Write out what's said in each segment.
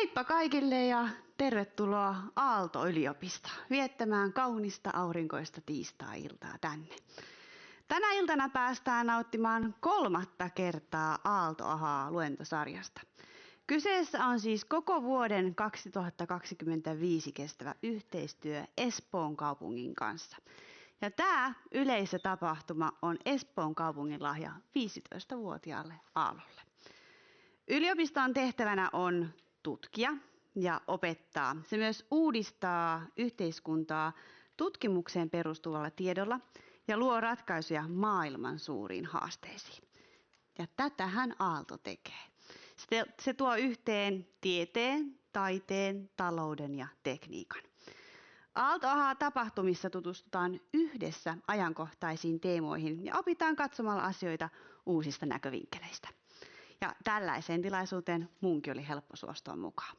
Heippa kaikille ja tervetuloa Aalto-yliopistoon viettämään kaunista aurinkoista tiistai-iltaa tänne. Tänä iltana päästään nauttimaan 3. kertaa Aalto-Ahaa-luentosarjasta. Kyseessä on siis koko vuoden 2025 kestävä yhteistyö Espoon kaupungin kanssa. Ja tämä yleisötapahtuma on Espoon kaupungin lahja 15-vuotiaalle Aallolle. Yliopiston tehtävänä on tutkia ja opettaa. Se myös uudistaa yhteiskuntaa tutkimukseen perustuvalla tiedolla ja luo ratkaisuja maailman suuriin haasteisiin. Ja tätähän Aalto tekee. Se tuo yhteen tieteen, taiteen, talouden ja tekniikan. Aalto-Ahaa-tapahtumissa tutustutaan yhdessä ajankohtaisiin teemoihin ja opitaan katsomalla asioita uusista näkövinkkeleistä. Ja tällaiseen tilaisuuteen munkin oli helppo suostua mukaan.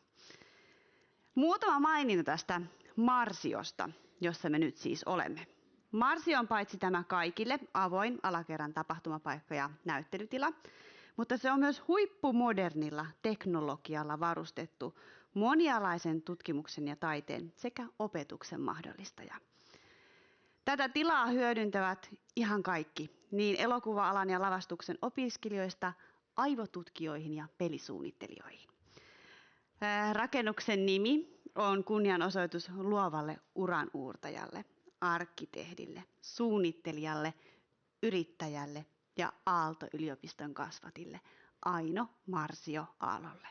Muutama maininta tästä Marsiosta, jossa me nyt siis olemme. Marsio on paitsi tämä kaikille avoin alakerran tapahtumapaikka ja näyttelytila, mutta se on myös huippumodernilla teknologialla varustettu monialaisen tutkimuksen ja taiteen sekä opetuksen mahdollistaja. Tätä tilaa hyödyntävät ihan kaikki, niin elokuva-alan ja lavastuksen opiskelijoista aivotutkijoihin ja pelisuunnittelijoihin. Rakennuksen nimi on kunnianosoitus luovalle uranuurtajalle, arkkitehdille, suunnittelijalle, yrittäjälle ja Aalto-yliopiston kasvatille Aino Marsio Aallolle.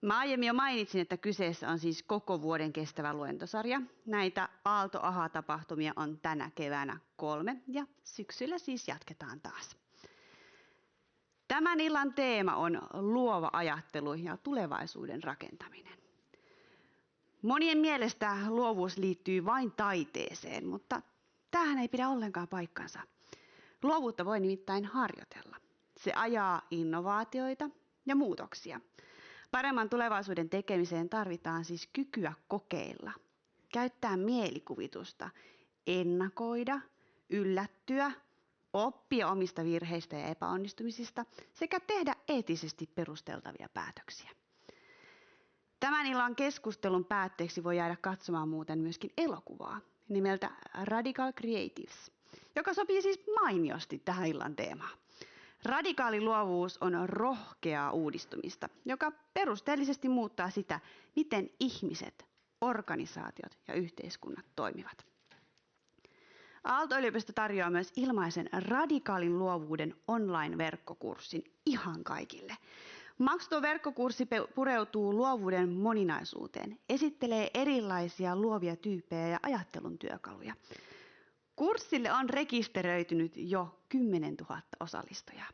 Mä aiemmin jo mainitsin, että kyseessä on siis koko vuoden kestävä luentosarja. Näitä Aalto-Ahaa-tapahtumia on tänä keväänä 3 ja syksyllä siis jatketaan taas. Tämän illan teema on luova ajattelu ja tulevaisuuden rakentaminen. Monien mielestä luovuus liittyy vain taiteeseen, mutta tämähän ei pidä ollenkaan paikkansa. Luovuutta voi nimittäin harjoitella. Se ajaa innovaatioita ja muutoksia. Paremman tulevaisuuden tekemiseen tarvitaan siis kykyä kokeilla, käyttää mielikuvitusta, ennakoida, yllättyä, oppia omista virheistä ja epäonnistumisista sekä tehdä eettisesti perusteltavia päätöksiä. Tämän illan keskustelun päätteeksi voi jäädä katsomaan muuten myöskin elokuvaa nimeltä Radical Creatives, joka sopii siis mainiosti tähän illan teemaan. Radikaali luovuus on rohkeaa uudistumista, joka perusteellisesti muuttaa sitä, miten ihmiset, organisaatiot ja yhteiskunnat toimivat. Aalto-yliopisto tarjoaa myös ilmaisen radikaalin luovuuden online-verkkokurssin ihan kaikille. Maksuton verkkokurssi pureutuu luovuuden moninaisuuteen, esittelee erilaisia luovia tyyppejä ja ajattelun työkaluja. Kurssille on rekisteröitynyt jo 10 000 osallistujaa.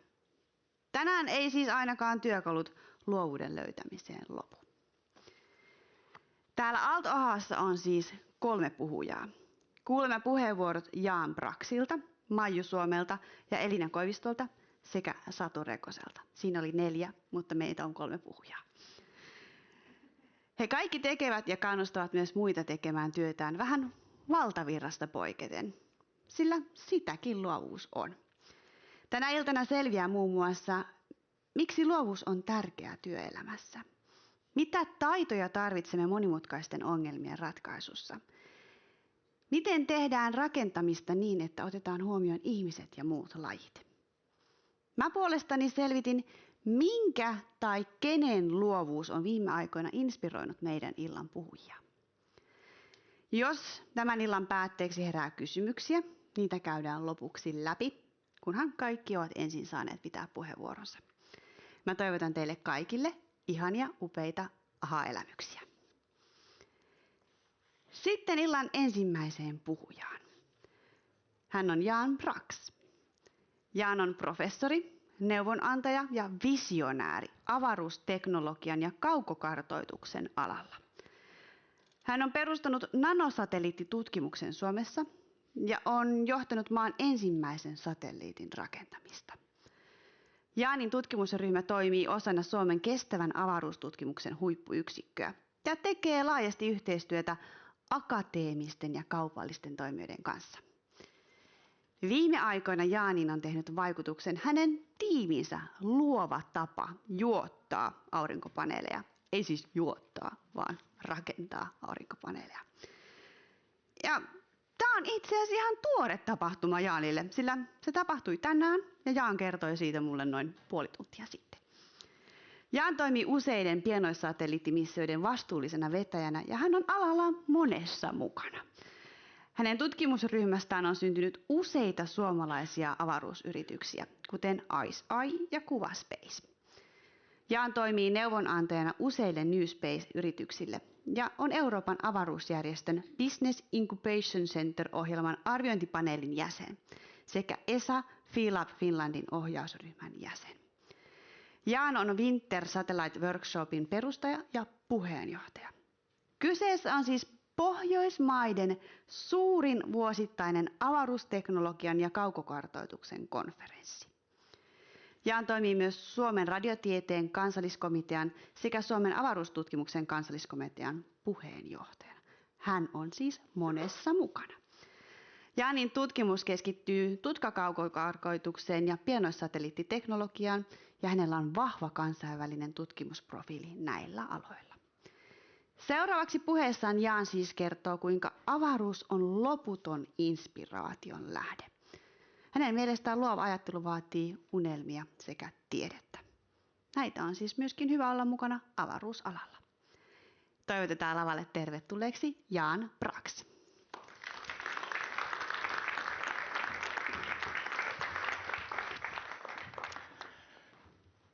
Tänään ei siis ainakaan työkalut luovuuden löytämiseen lopu. Täällä Aalto-Ahaassa on siis 3 puhujaa. Kuulemme puheenvuorot Jaan Braksilta, Maiju Suomelta ja Elina Koivistolta sekä Satu Rekoselta. Siinä oli 4, mutta meitä on 3 puhujaa. He kaikki tekevät ja kannustavat myös muita tekemään työtään vähän valtavirrasta poiketen, sillä sitäkin luovuus on. Tänä iltana selviää muun muassa, miksi luovuus on tärkeää työelämässä. Mitä taitoja tarvitsemme monimutkaisten ongelmien ratkaisussa? Miten tehdään rakentamista niin, että otetaan huomioon ihmiset ja muut lajit? Mä puolestani selvitin, minkä tai kenen luovuus on viime aikoina inspiroinut meidän illan puhujia. Jos tämän illan päätteeksi herää kysymyksiä, niitä käydään lopuksi läpi, kunhan kaikki ovat ensin saaneet pitää puheenvuoronsa. Mä toivotan teille kaikille ihania, upeita aha-elämyksiä. Sitten illan ensimmäiseen puhujaan. Hän on Jaan Braks. Jaan on professori, neuvonantaja ja visionääri avaruusteknologian ja kaukokartoituksen alalla. Hän on perustanut nanosatelliittitutkimuksen Suomessa ja on johtanut maan ensimmäisen satelliitin rakentamista. Jaanin tutkimusryhmä toimii osana Suomen kestävän avaruustutkimuksen huippuyksikköä ja tekee laajasti yhteistyötä akateemisten ja kaupallisten toimijoiden kanssa. Viime aikoina Jaanin on tehnyt vaikutuksen hänen tiiminsä luova tapa juottaa aurinkopaneeleja Ei siis juottaa, vaan rakentaa aurinkopaneeleja. Ja tämä on itse asiassa ihan tuore tapahtuma Jaanille, sillä se tapahtui tänään ja Jaan kertoi siitä mulle noin puoli tuntia sitten. Jaan toimii useiden pienoissatelliittimissioiden vastuullisena vetäjänä ja hän on alalla monessa mukana. Hänen tutkimusryhmästään on syntynyt useita suomalaisia avaruusyrityksiä, kuten ICEYE ja Kuvaspace. Jaan toimii neuvonantajana useille New Space-yrityksille ja on Euroopan avaruusjärjestön Business Incubation Center-ohjelman arviointipaneelin jäsen sekä ESA Philab Finlandin ohjausryhmän jäsen. Jaan on Winter Satellite Workshopin perustaja ja puheenjohtaja. Kyseessä on siis Pohjoismaiden suurin vuosittainen avaruusteknologian ja kaukokartoituksen konferenssi. Jaan toimii myös Suomen radiotieteen kansalliskomitean sekä Suomen avaruustutkimuksen kansalliskomitean puheenjohtajana. Hän on siis monessa mukana. Jaanin tutkimus keskittyy tutkakaukokartoitukseen ja pienoissatelliittiteknologiaan ja hänellä on vahva kansainvälinen tutkimusprofiili näillä aloilla. Seuraavaksi puheessaan Jaan siis kertoo, kuinka avaruus on loputon inspiraation lähde. Hänen mielestään luova ajattelu vaatii unelmia sekä tiedettä. Näitä on siis myöskin hyvä olla mukana avaruusalalla. Toivotetaan lavalle tervetulleeksi Jaan Brax.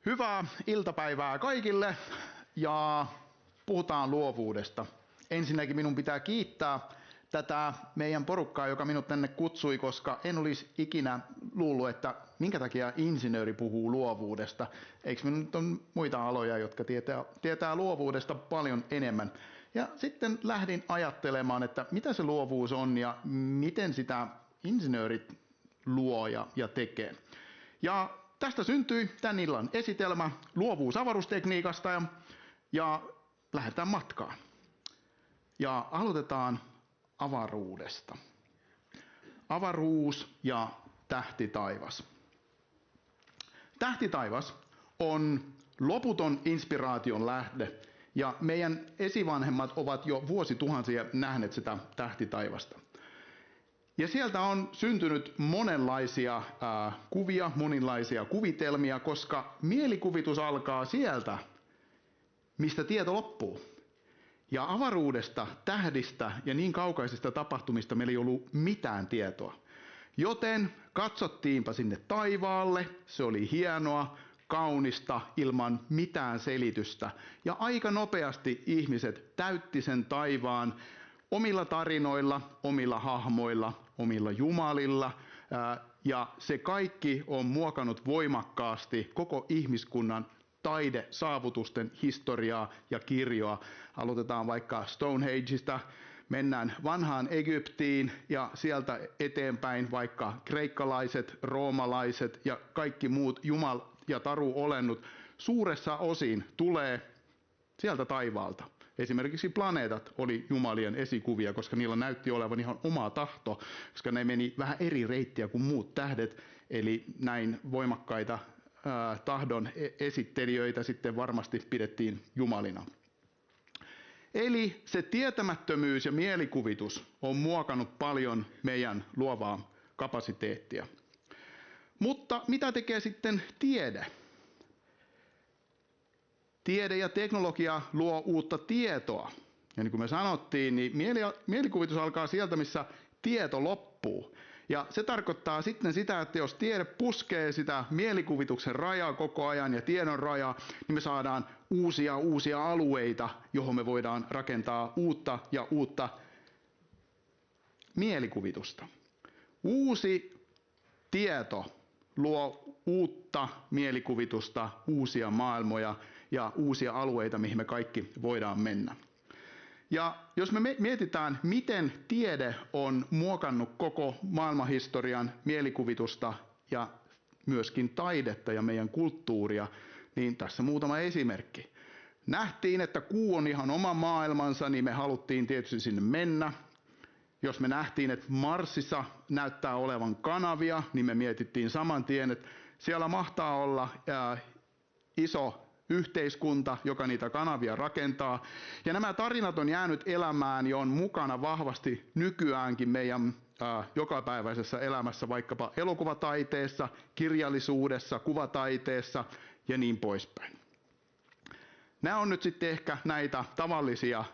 Hyvää iltapäivää kaikille ja puhutaan luovuudesta. Ensinnäkin minun pitää kiittää tätä meidän porukkaa, joka minut tänne kutsui, koska en olisi ikinä luullut, että minkä takia insinööri puhuu luovuudesta. Eikö minun on muita aloja, jotka tietää luovuudesta paljon enemmän. Ja sitten lähdin ajattelemaan, että mitä se luovuus on ja miten sitä insinöörit luo ja tekee. Ja tästä syntyi tämän illan esitelmä luovuus avaruustekniikasta ja lähdetään matkaan. Ja aloitetaan avaruudesta. Avaruus ja tähtitaivas. Tähtitaivas on loputon inspiraation lähde ja meidän esivanhemmat ovat jo vuosituhansia nähneet sitä tähtitaivasta. Ja sieltä on syntynyt monenlaisia kuvia, monenlaisia kuvitelmia, koska mielikuvitus alkaa sieltä, mistä tieto loppuu. Ja avaruudesta, tähdistä ja niin kaukaisista tapahtumista meillä ei ollut mitään tietoa. Joten katsottiinpa sinne taivaalle, se oli hienoa, kaunista, ilman mitään selitystä. Ja aika nopeasti ihmiset täytti sen taivaan omilla tarinoilla, omilla hahmoilla, omilla jumalilla. Ja se kaikki on muokannut voimakkaasti koko ihmiskunnan taidesaavutusten historiaa ja kirjoa. Aloitetaan vaikka Stonehengeista, mennään vanhaan Egyptiin ja sieltä eteenpäin vaikka kreikkalaiset, roomalaiset ja kaikki muut jumal- ja taruolennut suuressa osin tulee sieltä taivaalta. Esimerkiksi planeetat oli jumalien esikuvia, koska niillä näytti olevan ihan oma tahto, koska ne meni vähän eri reittiä kuin muut tähdet, eli näin voimakkaita tahdon esittelijöitä sitten varmasti pidettiin jumalina. Eli se tietämättömyys ja mielikuvitus on muokannut paljon meidän luovaa kapasiteettia. Mutta mitä tekee sitten tiede? Tiede ja teknologia luo uutta tietoa. Ja niin kuin me sanottiin, niin mielikuvitus alkaa sieltä, missä tieto loppuu. Ja se tarkoittaa sitten sitä, että jos tiede puskee sitä mielikuvituksen rajaa koko ajan ja tiedon rajaa, niin me saadaan uusia alueita, johon me voidaan rakentaa uutta mielikuvitusta. Uusi tieto luo uutta mielikuvitusta, uusia maailmoja ja uusia alueita, mihin me kaikki voidaan mennä. Ja jos me mietitään, miten tiede on muokannut koko maailmanhistorian mielikuvitusta ja myöskin taidetta ja meidän kulttuuria, niin tässä muutama esimerkki. Nähtiin, että kuu on ihan oma maailmansa, niin me haluttiin tietysti sinne mennä. Jos me nähtiin, että Marsissa näyttää olevan kanavia, niin me mietittiin saman tien, että siellä mahtaa olla iso yhteiskunta, joka niitä kanavia rakentaa. Ja nämä tarinat on jäänyt elämään ja on mukana vahvasti nykyäänkin meidän jokapäiväisessä elämässä, vaikkapa elokuvataiteessa, kirjallisuudessa, kuvataiteessa ja niin poispäin. Nämä on nyt sitten ehkä näitä tavallisia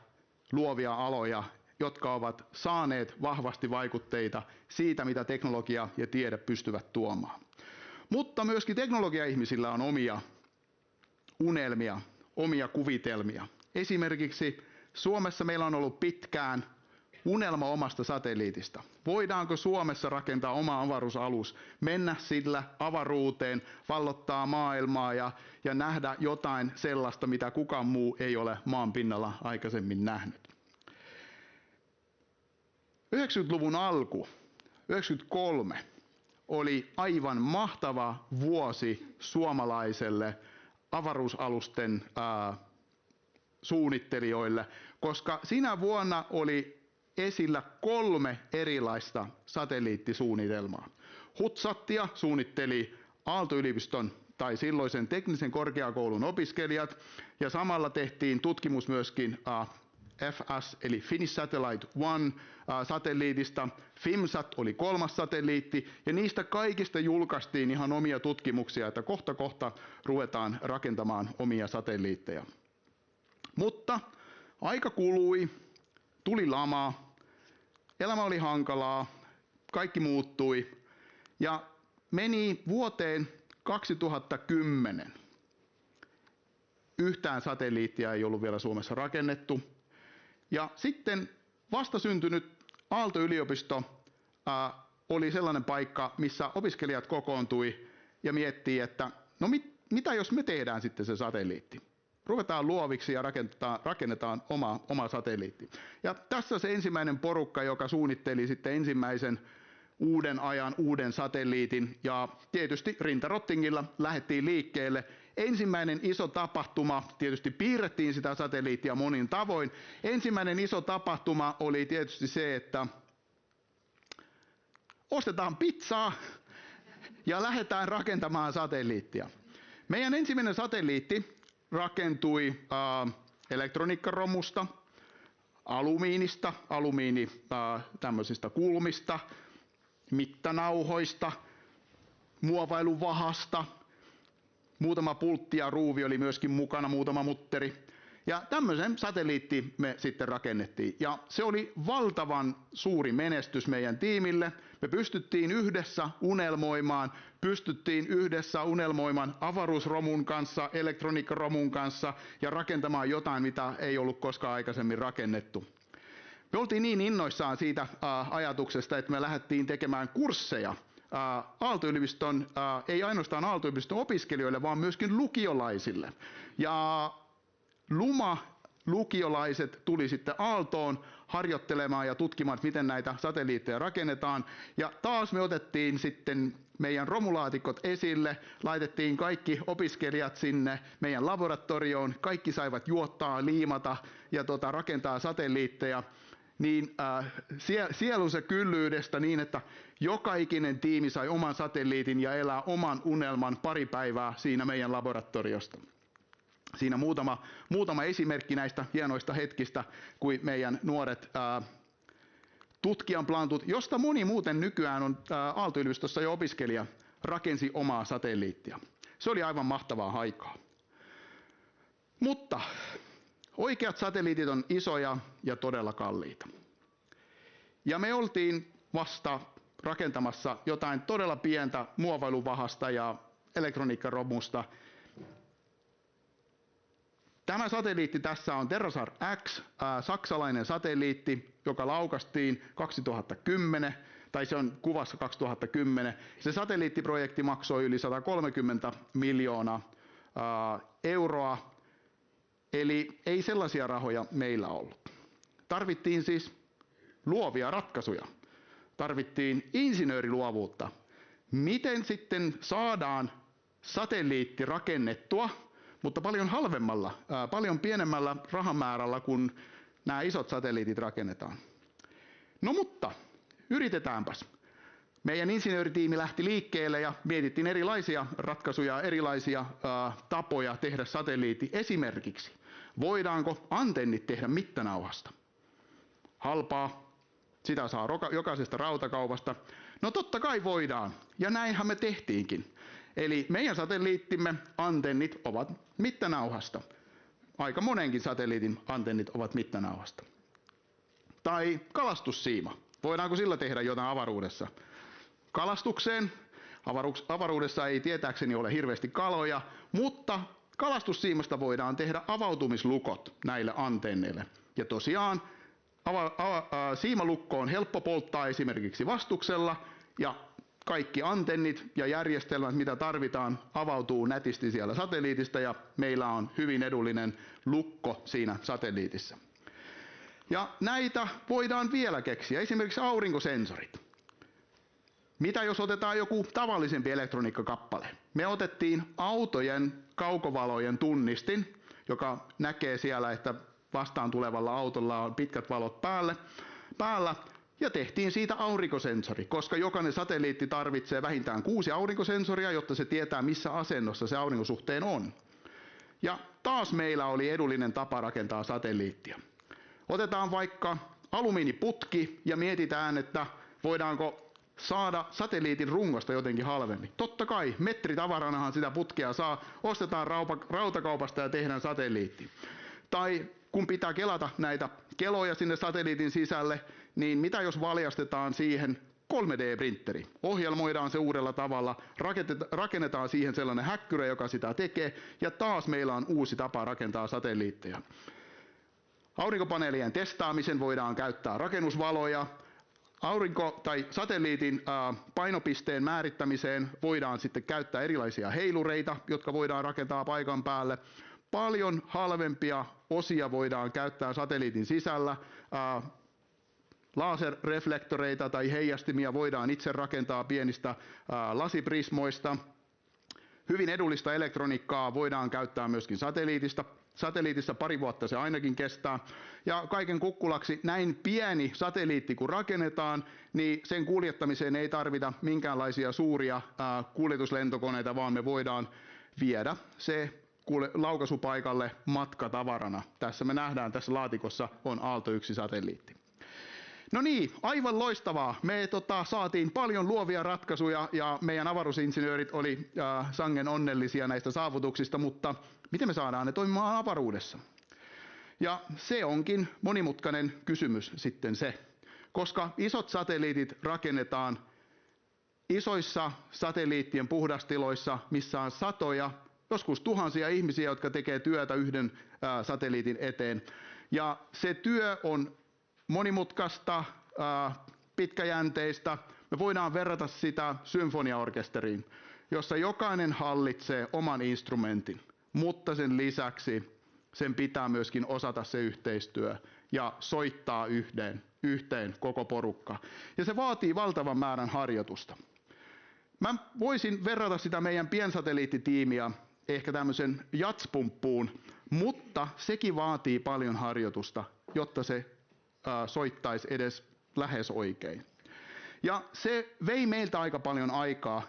luovia aloja, jotka ovat saaneet vahvasti vaikutteita siitä, mitä teknologia ja tiede pystyvät tuomaan. Mutta myöskin teknologia-ihmisillä on omia unelmia, omia kuvitelmia. Esimerkiksi Suomessa meillä on ollut pitkään unelma omasta satelliitista. Voidaanko Suomessa rakentaa oma avaruusalus, mennä sillä avaruuteen, vallottaa maailmaa ja nähdä jotain sellaista, mitä kukaan muu ei ole maan pinnalla aikaisemmin nähnyt. 90-luvun alku, 93, oli aivan mahtava vuosi suomalaiselle avaruusalusten suunnittelijoille, koska sinä vuonna oli esillä 3 erilaista satelliittisuunnitelmaa. HUTSATia suunnitteli Aalto-yliopiston tai silloisen teknisen korkeakoulun opiskelijat, ja samalla tehtiin tutkimus myöskin FS eli Finnish Satellite 1 satelliitista. FIMSAT oli 3. satelliitti, ja niistä kaikista julkaistiin ihan omia tutkimuksia, että kohta ruvetaan rakentamaan omia satelliitteja. Mutta aika kului, tuli lama, elämä oli hankalaa, kaikki muuttui ja meni vuoteen 2010. Yhtään satelliittia ei ollut vielä Suomessa rakennettu. Ja sitten vastasyntynyt Aalto-yliopisto oli sellainen paikka, missä opiskelijat kokoontui ja miettii, että no mitä jos me tehdään sitten se satelliitti? Ruvetaan luoviksi ja rakennetaan oma satelliitti. Ja tässä se ensimmäinen porukka, joka suunnitteli sitten ensimmäisen uuden ajan uuden satelliitin, ja tietysti rintarottingilla lähdettiin liikkeelle. Ensimmäinen iso tapahtuma, tietysti piirrettiin sitä satelliittia monin tavoin. Ensimmäinen iso tapahtuma oli tietysti se, että ostetaan pizzaa ja lähdetään rakentamaan satelliittia. Meidän ensimmäinen satelliitti rakentui elektroniikkaromusta, alumiinista, tämmöisistä kulmista, mittanauhoista, muovailuvahasta, muutama pultti ja ruuvi oli myöskin mukana, muutama mutteri. Ja tämmöisen satelliitti me sitten rakennettiin. Ja se oli valtavan suuri menestys meidän tiimille. Me pystyttiin yhdessä unelmoimaan avaruusromun kanssa, elektroniikkaromun kanssa ja rakentamaan jotain, mitä ei ollut koskaan aikaisemmin rakennettu. Me oltiin niin innoissaan siitä ajatuksesta, että me lähdettiin tekemään kursseja Aalto-yliopiston, ei ainoastaan Aalto-yliopiston opiskelijoille, vaan myöskin lukiolaisille. Ja lukiolaiset tuli sitten Aaltoon harjoittelemaan ja tutkimaan, miten näitä satelliitteja rakennetaan. Ja taas me otettiin sitten meidän romulaatikot esille, laitettiin kaikki opiskelijat sinne meidän laboratorioon, kaikki saivat juottaa, liimata ja rakentaa satelliitteja. Niin sielunsa kyllyydestä niin, että joka ikinen tiimi sai oman satelliitin ja elää oman unelman pari päivää siinä meidän laboratoriosta. Siinä muutama esimerkki näistä hienoista hetkistä, kuin meidän nuoret tutkijanplantut, josta moni muuten nykyään on Aalto-yliopistossa jo opiskelija, rakensi omaa satelliittia. Se oli aivan mahtavaa aikaa. Mutta oikeat satelliitit on isoja ja todella kalliita. Ja me oltiin vasta rakentamassa jotain todella pientä muovailuvahasta ja elektroniikkaromusta. Tämä satelliitti tässä on TerraSat X, saksalainen satelliitti, joka laukaistiin 2010, tai se on kuvassa 2010. Se satelliittiprojekti maksoi yli 130 miljoonaa euroa, eli ei sellaisia rahoja meillä ollut. Tarvittiin siis luovia ratkaisuja, tarvittiin insinööriluovuutta. Miten sitten saadaan satelliitti rakennettua, mutta paljon halvemmalla, paljon pienemmällä rahamäärällä, kun nämä isot satelliitit rakennetaan. No mutta, yritetäänpäs. Meidän insinööritiimi lähti liikkeelle ja mietittiin erilaisia ratkaisuja, erilaisia tapoja tehdä satelliitti. Esimerkiksi, voidaanko antennit tehdä mittanauhasta? Halpaa, sitä saa jokaisesta rautakaupasta. No totta kai voidaan, ja näinhän me tehtiinkin. Eli meidän satelliittimme antennit ovat mittanauhasta. Aika monenkin satelliitin antennit ovat mittanauhasta. Tai kalastussiima. Voidaanko sillä tehdä jotain avaruudessa? Kalastukseen. Avaruudessa ei tietääkseni ole hirveästi kaloja, mutta kalastussiimasta voidaan tehdä avautumislukot näille antenneille. Ja tosiaan siimalukko on helppo polttaa esimerkiksi vastuksella ja kaikki antennit ja järjestelmät, mitä tarvitaan, avautuu nätisti siellä satelliitista ja meillä on hyvin edullinen lukko siinä satelliitissa. Ja näitä voidaan vielä keksiä, esimerkiksi aurinkosensorit. Mitä jos otetaan joku tavallisempi elektroniikkakappale? Me otettiin autojen kaukovalojen tunnistin, joka näkee siellä, että vastaan tulevalla autolla on pitkät valot päällä, ja tehtiin siitä aurinkosensori, koska jokainen satelliitti tarvitsee vähintään 6 aurinkosensoria, jotta se tietää, missä asennossa se aurinkosuhteen on. Ja taas meillä oli edullinen tapa rakentaa satelliittia. Otetaan vaikka alumiiniputki ja mietitään, että voidaanko saada satelliitin rungosta jotenkin halvemmin. Totta kai, metritavaranahan sitä putkea saa, ostetaan rautakaupasta ja tehdään satelliitti. Tai kun pitää kelata näitä keloja sinne satelliitin sisälle, niin mitä jos valjastetaan siihen 3D-printeri? Ohjelmoidaan se uudella tavalla, rakennetaan siihen sellainen häkkyrä, joka sitä tekee, ja taas meillä on uusi tapa rakentaa satelliitteja. Aurinkopaneelien testaamisen voidaan käyttää rakennusvaloja. Tai satelliitin painopisteen määrittämiseen voidaan sitten käyttää erilaisia heilureita, jotka voidaan rakentaa paikan päälle. Paljon halvempia osia voidaan käyttää satelliitin sisällä. Laserreflektoreita tai heijastimia voidaan itse rakentaa pienistä lasiprismoista. Hyvin edullista elektroniikkaa voidaan käyttää myöskin satelliitissa 2 vuotta se ainakin kestää. Ja kaiken kukkulaksi näin pieni satelliitti kun rakennetaan, niin sen kuljettamiseen ei tarvita minkäänlaisia suuria kuljetuslentokoneita, vaan me voidaan viedä se laukaisupaikalle matkatavarana. Tässä me nähdään, tässä laatikossa on Aalto-1-satelliitti. No niin, aivan loistavaa. Me saatiin paljon luovia ratkaisuja ja meidän avaruusinsinöörit oli sangen onnellisia näistä saavutuksista, mutta miten me saadaan ne toimimaan avaruudessa? Ja se onkin monimutkainen kysymys sitten se, koska isot satelliitit rakennetaan isoissa satelliittien puhdastiloissa, missä on satoja, joskus tuhansia ihmisiä, jotka tekee työtä yhden satelliitin eteen. Ja se työ on monimutkaista, pitkäjänteistä. Me voidaan verrata sitä symfoniaorkesteriin, jossa jokainen hallitsee oman instrumentin, mutta sen lisäksi sen pitää myöskin osata se yhteistyö ja soittaa yhteen koko porukka. Ja se vaatii valtavan määrän harjoitusta. Mä voisin verrata sitä meidän piensatelliittitiimiä ehkä tämmöisen jatspumppuun, mutta sekin vaatii paljon harjoitusta, jotta se soittaisi edes lähes oikein. Ja se vei meiltä aika paljon aikaa,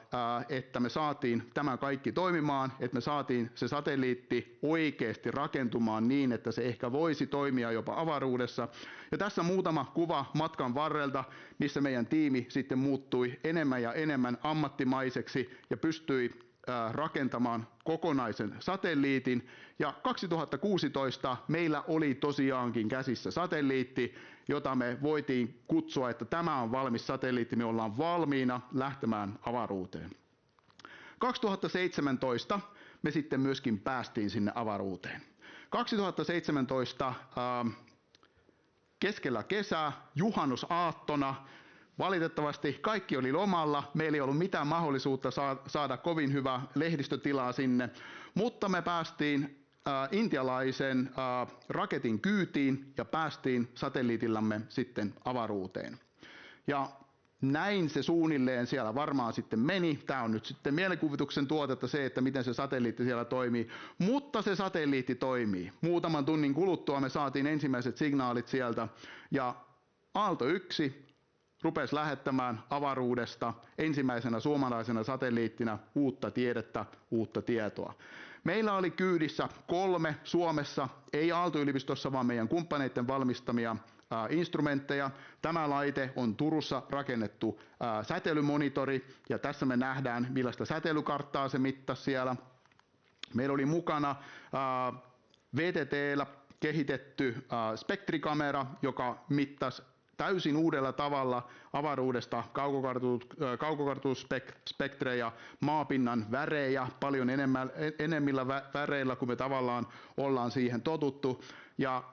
että me saatiin tämä kaikki toimimaan, että me saatiin se satelliitti oikeasti rakentumaan niin, että se ehkä voisi toimia jopa avaruudessa. Ja tässä muutama kuva matkan varrelta, missä meidän tiimi sitten muuttui enemmän ja enemmän ammattimaiseksi ja pystyi rakentamaan kokonaisen satelliitin. Ja 2016 meillä oli tosiaankin käsissä satelliitti, jota me voitiin kutsua, että tämä on valmis satelliitti, me ollaan valmiina lähtemään avaruuteen. 2017 me sitten myöskin päästiin sinne avaruuteen. 2017 keskellä kesää, juhannusaattona, valitettavasti kaikki oli lomalla, meillä ei ollut mitään mahdollisuutta saada kovin hyvää lehdistötilaa sinne, mutta me päästiin intialaisen raketin kyytiin ja päästiin satelliitillamme sitten avaruuteen. Ja näin se suunnilleen siellä varmaan sitten meni. Tämä on nyt sitten mielikuvituksen tuotetta se, että miten se satelliitti siellä toimii. Mutta se satelliitti toimii. Muutaman tunnin kuluttua me saatiin ensimmäiset signaalit sieltä ja Aalto 1 rupesi lähettämään avaruudesta ensimmäisenä suomalaisena satelliittina uutta tiedettä, uutta tietoa. Meillä oli kyydissä 3 Suomessa, ei Aalto-yliopistossa, vaan meidän kumppaneiden valmistamia instrumentteja. Tämä laite on Turussa rakennettu säteilymonitori, ja tässä me nähdään, millaista säteilykarttaa se mittasi siellä. Meillä oli mukana VTT:llä kehitetty spektrikamera, joka mittasi täysin uudella tavalla avaruudesta kaukokartoitusspektrejä, maapinnan värejä, paljon enemmillä väreillä kuin me tavallaan ollaan siihen totuttu. Ja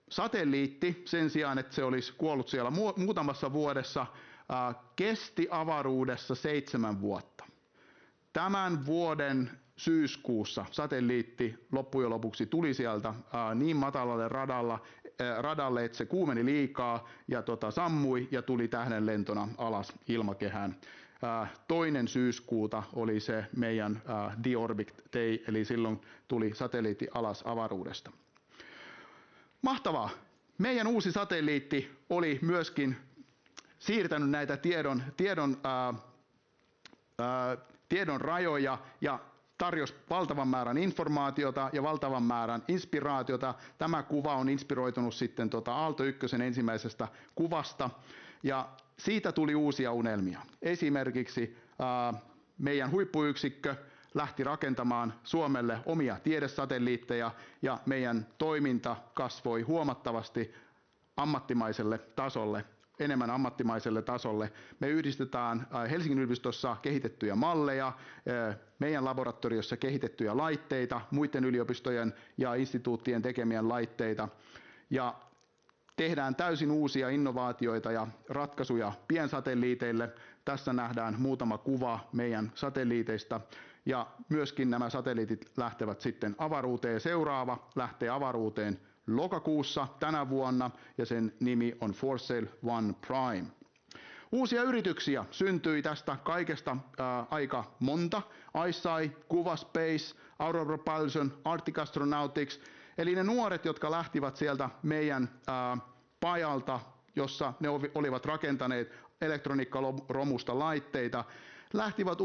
satelliitti sen sijaan, että se olisi kuollut siellä muutamassa vuodessa, kesti avaruudessa 7 vuotta. Tämän vuoden syyskuussa satelliitti loppujen lopuksi tuli sieltä niin matalalle radalle, että se kuumeni liikaa ja sammui ja tuli tähdenlentona alas ilmakehään. 2. syyskuuta oli se meidän deorbit day, eli silloin tuli satelliitti alas avaruudesta. Mahtavaa! Meidän uusi satelliitti oli myöskin siirtänyt näitä tiedon rajoja ja tarjosi valtavan määrän informaatiota ja valtavan määrän inspiraatiota. Tämä kuva on inspiroitunut sitten Aalto-1 ensimmäisestä kuvasta, ja siitä tuli uusia unelmia. Esimerkiksi meidän huippuyksikkö lähti rakentamaan Suomelle omia tiedesatelliitteja, ja meidän toiminta kasvoi huomattavasti ammattimaiselle tasolle, enemmän ammattimaiselle tasolle. Me yhdistetään Helsingin yliopistossa kehitettyjä malleja, meidän laboratoriossa kehitettyjä laitteita, muiden yliopistojen ja instituuttien tekemien laitteita, ja tehdään täysin uusia innovaatioita ja ratkaisuja piensatelliiteille. Tässä nähdään muutama kuva meidän satelliiteista, ja myöskin nämä satelliitit lähtevät sitten avaruuteen. Seuraava lähtee avaruuteen lokakuussa tänä vuonna, ja sen nimi on Forsail One Prime. Uusia yrityksiä syntyi tästä kaikesta aika monta. ICEYE, Kuva Space, Aurora Propulsion, Arctic Astronautics, eli ne nuoret, jotka lähtivät sieltä meidän pajalta, jossa ne olivat rakentaneet elektroniikkaromusta laitteita, lähtivät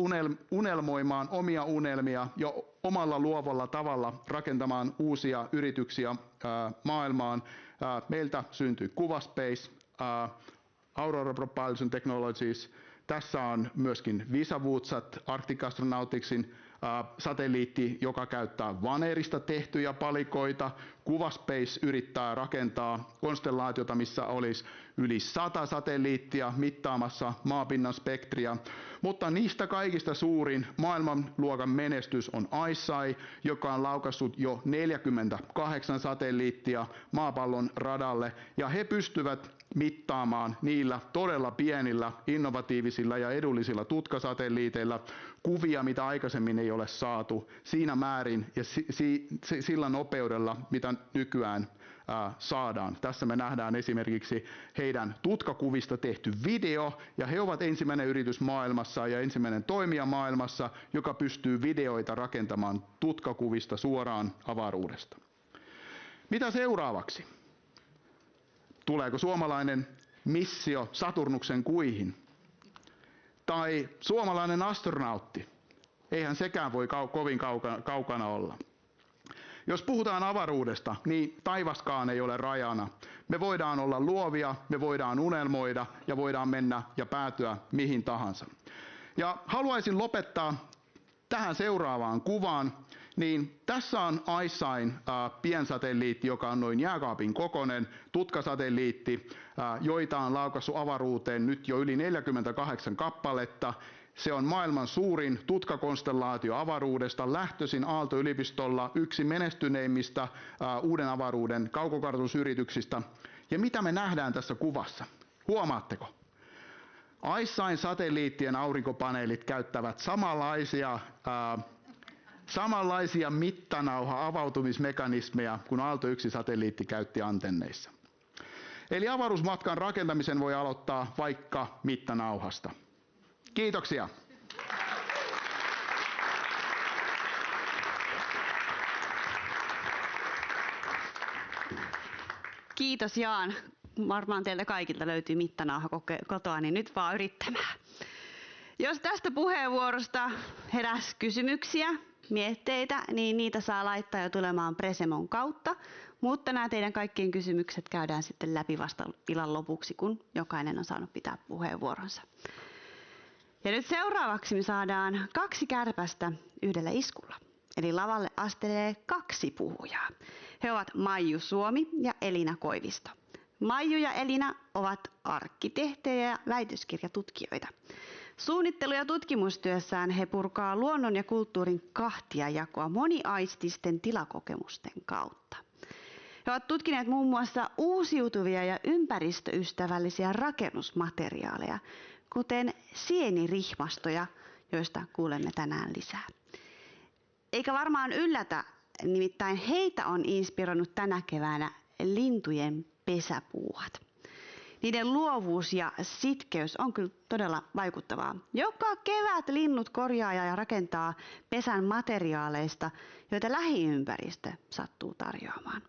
unelmoimaan omia unelmia jo omalla luovalla tavalla rakentamaan uusia yrityksiä maailmaan. Meiltä syntyi Kuva Space, Aurora Propulsion Technologies. Tässä on myöskin VisaVuotsat, Arctic Astronauticsin satelliitti, joka käyttää vaneerista tehtyjä palikoita. Kuva Space yrittää rakentaa konstellaatiota, missä olisi yli 100 satelliittia mittaamassa maapinnan spektriä. Mutta niistä kaikista suurin maailmanluokan menestys on ICEYE, joka on laukaissut jo 48 satelliittia maapallon radalle, ja he pystyvät mittaamaan niillä todella pienillä, innovatiivisilla ja edullisilla tutkasatelliiteilla kuvia, mitä aikaisemmin ei ole saatu siinä määrin ja sillä nopeudella, mitä nykyään saadaan. Tässä me nähdään esimerkiksi heidän tutkakuvista tehty video, ja he ovat ensimmäinen yritys maailmassa ja ensimmäinen toimija maailmassa, joka pystyy videoita rakentamaan tutkakuvista suoraan avaruudesta. Mitä seuraavaksi? Tuleeko suomalainen missio Saturnuksen kuihin? Tai suomalainen astronautti? Eihän sekään voi kovin kaukana olla. Jos puhutaan avaruudesta, niin taivaskaan ei ole rajana. Me voidaan olla luovia, me voidaan unelmoida ja voidaan mennä ja päätyä mihin tahansa. Ja haluaisin lopettaa tähän seuraavaan kuvaan. Niin tässä on ICEYEn piensatelliitti, joka on noin jääkaapin kokoinen tutkasatelliitti, joita on laukaissut avaruuteen nyt jo yli 48 kappaletta. Se on maailman suurin tutkakonstellaatio avaruudesta, lähtöisin Aalto-yliopistolla, yksi menestyneimmistä uuden avaruuden kaukokartoitusyrityksistä. Ja mitä me nähdään tässä kuvassa? Huomaatteko? ICEYEn satelliittien aurinkopaneelit käyttävät samanlaisia mittanauha-avautumismekanismeja kuin Aalto-1-satelliitti käytti antenneissa. Eli avaruusmatkan rakentamisen voi aloittaa vaikka mittanauhasta. Kiitoksia. Kiitos Jaan varmaan teiltä kaikilta löytyy mittanauha kotoa, niin nyt vaan yrittämään. Jos tästä puheenvuorosta heräsi kysymyksiä, mietteitä, niin niitä saa laittaa jo tulemaan Presemon kautta. Mutta nämä teidän kaikkien kysymykset käydään sitten läpi vasta illan lopuksi, kun jokainen on saanut pitää puheenvuoronsa. Ja nyt seuraavaksi me saadaan 2 kärpästä yhdellä iskulla. Eli lavalle astelee 2 puhujaa. He ovat Maiju Suomi ja Elina Koivisto. Maiju ja Elina ovat arkkitehtejä ja väitöskirjatutkijoita. Suunnittelu- ja tutkimustyössään he purkaa luonnon ja kulttuurin kahtiajakoa moniaististen tilakokemusten kautta. He ovat tutkineet muun muassa uusiutuvia ja ympäristöystävällisiä rakennusmateriaaleja, kuten sienirihmastoja, joista kuulemme tänään lisää. Eikä varmaan yllätä, nimittäin heitä on inspiroinut tänä keväänä lintujen pesäpuuhat. Niiden luovuus ja sitkeys on kyllä todella vaikuttavaa. Joka kevät linnut korjaa ja rakentaa pesän materiaaleista, joita lähiympäristö sattuu tarjoamaan.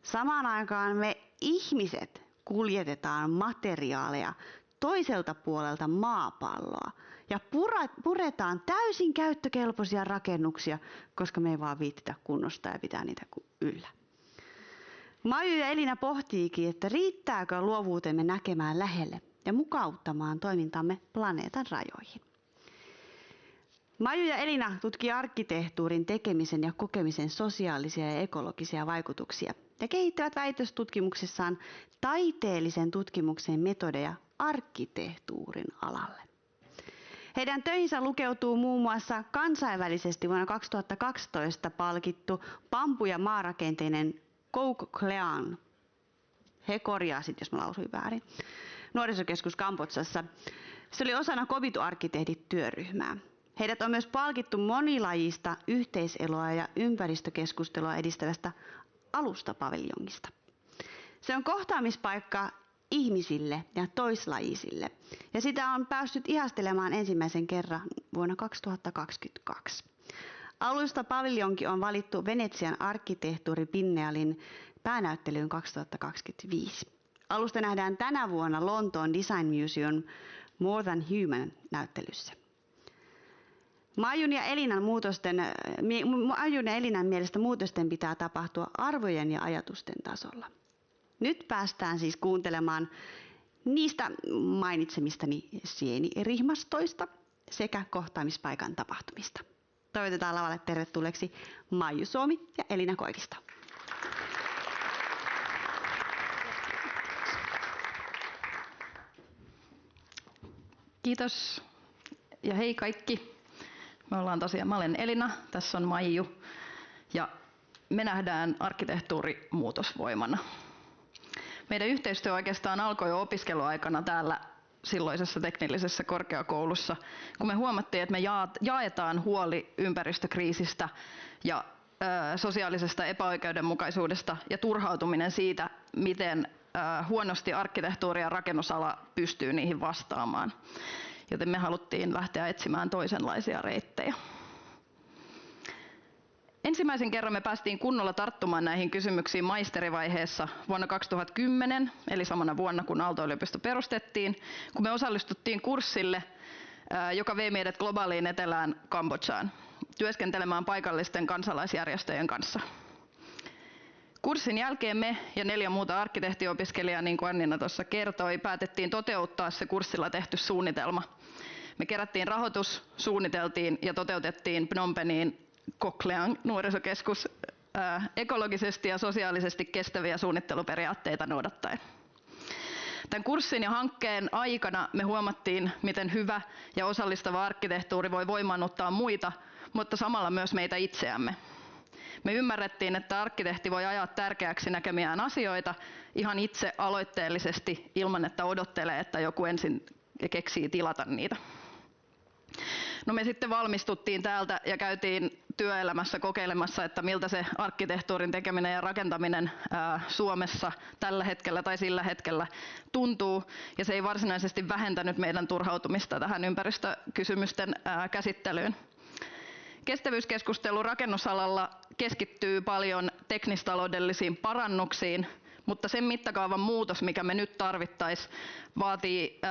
Samaan aikaan me ihmiset kuljetetaan materiaaleja toiselta puolelta maapalloa ja puretaan täysin käyttökelpoisia rakennuksia, koska me ei vaan viittitä kunnostaa ja pitää niitä yllä. Maiju ja Elina pohtiikin, että riittääkö luovuutemme näkemään lähelle ja mukauttamaan toimintamme planeetan rajoihin. Maiju ja Elina tutkii arkkitehtuurin tekemisen ja kokemisen sosiaalisia ja ekologisia vaikutuksia ja kehittävät väitöstutkimuksessaan taiteellisen tutkimuksen metodeja arkkitehtuurin alalle. Heidän töihinsä lukeutuu muun muassa kansainvälisesti vuonna 2012 palkittu bambu- ja maarakenteinen Kouklean, he korjaasit, jos mä lausuin väärin, nuorisokeskus Kambodsassa. Se oli osana Kobitu-arkkitehdit-työryhmää. Heidät on myös palkittu monilajista yhteiseloa ja ympäristökeskustelua edistävästä alustapaviljongista. Se on kohtaamispaikka ihmisille ja toislajisille, ja sitä on päässyt ihastelemaan ensimmäisen kerran vuonna 2022. Alustapaviljonki on valittu Venetsian arkkitehtuuribiennaalin päänäyttelyyn 2025. Alusta nähdään tänä vuonna Lontoon Design Museum More Than Human -näyttelyssä. Maijun ja Elinan mielestä muutosten pitää tapahtua arvojen ja ajatusten tasolla. Nyt päästään siis kuuntelemaan niistä mainitsemistani sienirihmastoista sekä kohtaamispaikan tapahtumista. Toivotetaan lavalle tervetulleeksi Maiju Suomi ja Elina Koivisto. Kiitos ja hei kaikki. Mä olen Elina, tässä on Maiju ja me nähdään arkkitehtuuri muutosvoimana. Meidän yhteistyö oikeastaan alkoi jo opiskeluaikana täällä silloisessa teknillisessä korkeakoulussa, kun me huomattiin, että me jaetaan huoli ympäristökriisistä ja sosiaalisesta epäoikeudenmukaisuudesta ja turhautuminen siitä, miten huonosti arkkitehtuuri ja rakennusala pystyy niihin vastaamaan. Joten me haluttiin lähteä etsimään toisenlaisia reittejä. Ensimmäisen kerran me päästiin kunnolla tarttumaan näihin kysymyksiin maisterivaiheessa vuonna 2010, eli samana vuonna kun Aalto-yliopisto perustettiin, kun me osallistuttiin kurssille, joka vei meidät globaaliin etelään Kambodsaan, työskentelemään paikallisten kansalaisjärjestöjen kanssa. Kurssin jälkeen me ja 4 muuta arkkitehtiopiskelijaa, niin kuin Annina tuossa kertoi, päätettiin toteuttaa se kurssilla tehty suunnitelma. Me kerättiin rahoitus, suunniteltiin ja toteutettiin Phnom Penhin Kouklean nuorisokeskus ekologisesti ja sosiaalisesti kestäviä suunnitteluperiaatteita noudattaen. Tämän kurssin ja hankkeen aikana me huomattiin, miten hyvä ja osallistava arkkitehtuuri voi voimaannuttaa muita, mutta samalla myös meitä itseämme. Me ymmärrettiin, että arkkitehti voi ajaa tärkeäksi näkemiään asioita ihan itse aloitteellisesti ilman, että odottelee, että joku ensin keksii tilata niitä. No me sitten valmistuttiin täältä ja käytiin työelämässä kokeilemassa, että miltä se arkkitehtuurin tekeminen ja rakentaminen Suomessa tällä hetkellä tai sillä hetkellä tuntuu. Ja se ei varsinaisesti vähentänyt meidän turhautumista tähän ympäristökysymysten käsittelyyn. Kestävyyskeskustelu rakennusalalla keskittyy paljon teknistaloudellisiin parannuksiin, mutta sen mittakaavan muutos, mikä me nyt tarvittaisiin, vaatii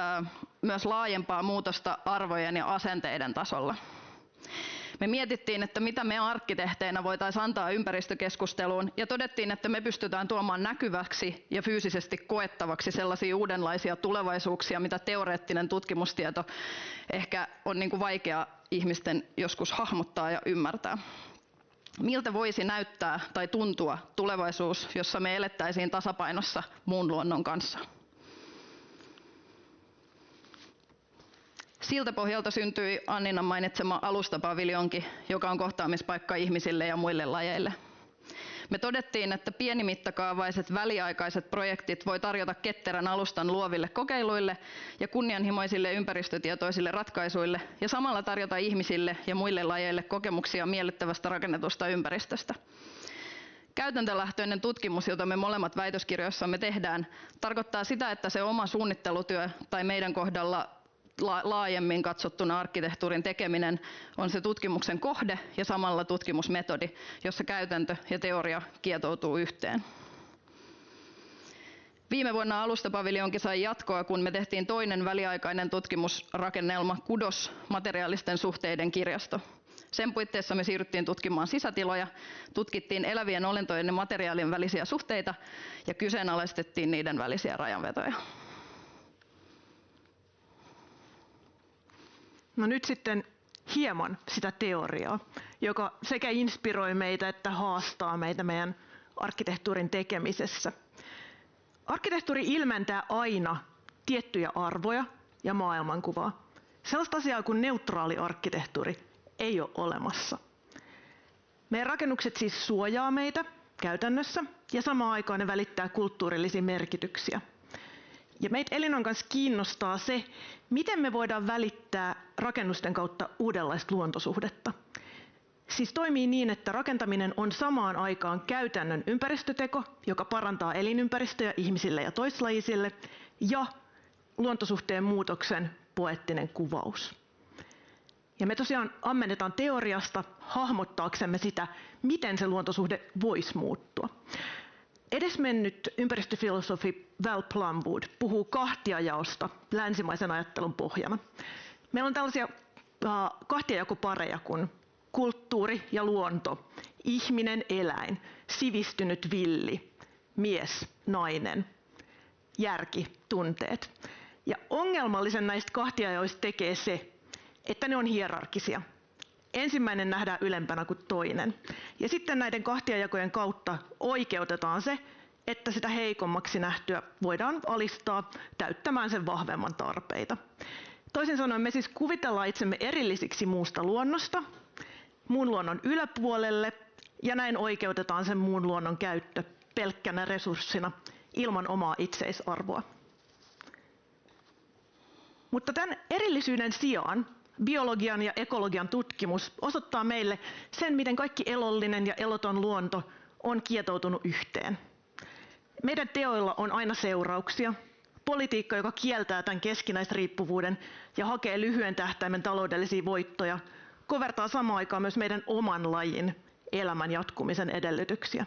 myös laajempaa muutosta arvojen ja asenteiden tasolla. Me mietittiin, että mitä me arkkitehteinä voitaisiin antaa ympäristökeskusteluun, ja todettiin, että me pystytään tuomaan näkyväksi ja fyysisesti koettavaksi sellaisia uudenlaisia tulevaisuuksia, mitä teoreettinen tutkimustieto ehkä on niin kuin vaikea ihmisten joskus hahmottaa ja ymmärtää. Miltä voisi näyttää tai tuntua tulevaisuus, jossa me elettäisiin tasapainossa muun luonnon kanssa? Siltä pohjalta syntyi Anninan mainitsema alustapaviljonki, joka on kohtaamispaikka ihmisille ja muille lajeille. Me todettiin, että pienimittakavaiset väliaikaiset projektit voi tarjota ketterän alustan luoville kokeiluille ja kunnianhimoisille ympäristötietoisille ratkaisuille ja samalla tarjota ihmisille ja muille lajeille kokemuksia miellyttävästä rakennetusta ympäristöstä. Käytäntölähtöinen tutkimus, jota me molemmat väitöskirjoissamme tehdään, tarkoittaa sitä, että se oma suunnittelutyö tai meidän kohdalla laajemmin katsottuna arkkitehtuurin tekeminen on se tutkimuksen kohde ja samalla tutkimusmetodi, jossa käytäntö ja teoria kietoutuu yhteen. Viime vuonna alustapaviljonki sai jatkoa, kun me tehtiin toinen väliaikainen tutkimusrakennelma Kudos, materiaalisten suhteiden kirjasto. Sen puitteissa me siirryttiin tutkimaan sisätiloja, tutkittiin elävien olentojen ja materiaalin välisiä suhteita ja kyseenalaistettiin niiden välisiä rajanvetoja. No nyt sitten hieman sitä teoriaa, joka sekä inspiroi meitä että haastaa meitä meidän arkkitehtuurin tekemisessä. Arkkitehtuuri ilmentää aina tiettyjä arvoja ja maailmankuvaa. Sellaista asiaa kuin neutraali arkkitehtuuri ei ole olemassa. Meidän rakennukset siis suojaa meitä käytännössä ja samaan aikaan ne välittää kulttuurillisia merkityksiä. Ja meitä Elinan kanssa kiinnostaa se, miten me voidaan välittää rakennusten kautta uudenlaista luontosuhdetta. Siis toimii niin, että rakentaminen on samaan aikaan käytännön ympäristöteko, joka parantaa elinympäristöjä ihmisille ja toislajisille, ja luontosuhteen muutoksen poeettinen kuvaus. Ja me tosiaan ammennetaan teoriasta hahmottaaksemme sitä, miten se luontosuhde voisi muuttua. Edesmennyt ympäristöfilosofi Val Plumwood puhuu kahtiajaosta länsimaisen ajattelun pohjana. Meillä on tällaisia kahtiajakopareja kuin kulttuuri ja luonto, ihminen, eläin, sivistynyt villi, mies, nainen, järki, tunteet. Ja ongelmallisen näistä kahtiajaoista tekee se, että ne on hierarkisia. Ensimmäinen nähdään ylempänä kuin toinen. Ja sitten näiden kahtiajakojen kautta oikeutetaan se, että sitä heikommaksi nähtyä voidaan alistaa täyttämään sen vahvemman tarpeita. Toisin sanoen me siis kuvitellaan itsemme erillisiksi muusta luonnosta, muun luonnon yläpuolelle, ja näin oikeutetaan sen muun luonnon käyttö pelkkänä resurssina ilman omaa itseisarvoa. Mutta tämän erillisyyden sijaan biologian ja ekologian tutkimus osoittaa meille sen, miten kaikki elollinen ja eloton luonto on kietoutunut yhteen. Meidän teoilla on aina seurauksia. Politiikka, joka kieltää tämän keskinäisriippuvuuden ja hakee lyhyen tähtäimen taloudellisia voittoja, kovertaa samaan aikaan myös meidän oman lajin elämän jatkumisen edellytyksiä.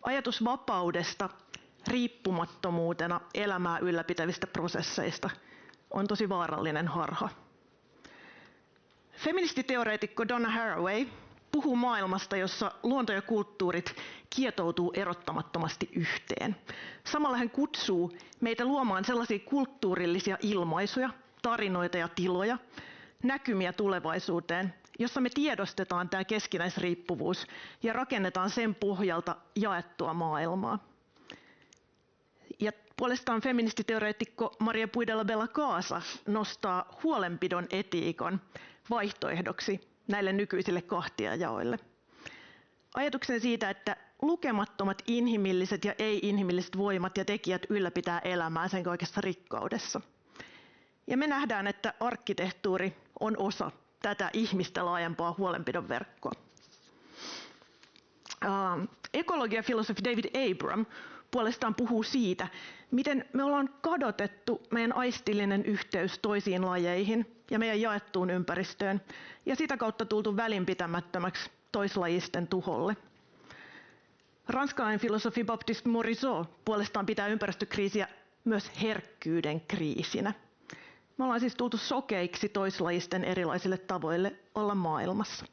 Ajatus vapaudesta riippumattomuutena elämää ylläpitävistä prosesseista on tosi vaarallinen harha. Feministiteoreetikko Donna Haraway puhuu maailmasta, jossa luonto ja kulttuurit kietoutuu erottamattomasti yhteen. Samalla hän kutsuu meitä luomaan sellaisia kulttuurillisia ilmaisuja, tarinoita ja tiloja, näkymiä tulevaisuuteen, jossa me tiedostetaan tämä keskinäisriippuvuus ja rakennetaan sen pohjalta jaettua maailmaa. Ja puolestaan feministiteoreetikko Maria Puig de la Bella Casa nostaa huolenpidon etiikan vaihtoehdoksi näille nykyisille kahtiajaoille. Ajatuksen siitä, että lukemattomat inhimilliset ja ei-inhimilliset voimat ja tekijät ylläpitää elämää sen kaikessa rikkaudessa. Ja me nähdään, että arkkitehtuuri on osa tätä ihmistä laajempaa huolenpidon verkkoa. Ekologiafilosofi David Abram puolestaan puhuu siitä, miten me ollaan kadotettu meidän aistillinen yhteys toisiin lajeihin ja meidän jaettuun ympäristöön ja sitä kautta tultu välinpitämättömäksi toislajisten tuholle. Ranskalainen filosofi Baptiste Morisot puolestaan pitää ympäristökriisiä myös herkkyyden kriisinä. Me ollaan siis tultu sokeiksi toislajisten erilaisille tavoille olla maailmassa.